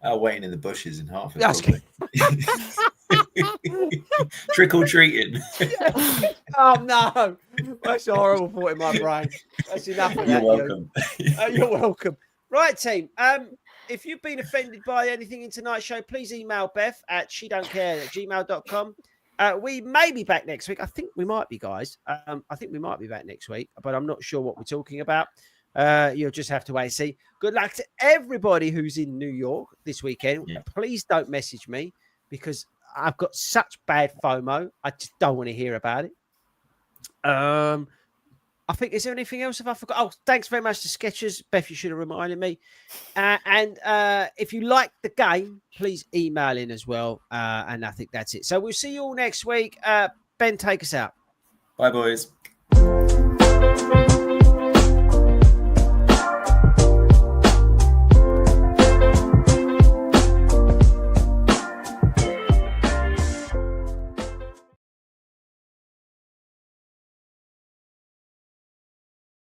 Waiting in the bushes in Hartford. That's probably. Trick or treating. Oh no, that's a horrible thought in my brain. That's enough of You're that. welcome. You're welcome. Right, team. If you've been offended by anything in tonight's show, please email Beth at shedon'tcare@gmail.com. We may be back next week. I think we might be, guys. I think we might be back next week, but I'm not sure what we're talking about. You'll just have to wait and see. Good luck to everybody who's in New York this weekend. Yeah. Please don't message me because I've got such bad FOMO. I just don't want to hear about it. I think, is there anything else if I forgot? Oh, thanks very much to Skechers. Beth, you should have reminded me. And if you like the game, please email in as well. And I think that's it. So we'll see you all next week. Ben, take us out. Bye, boys.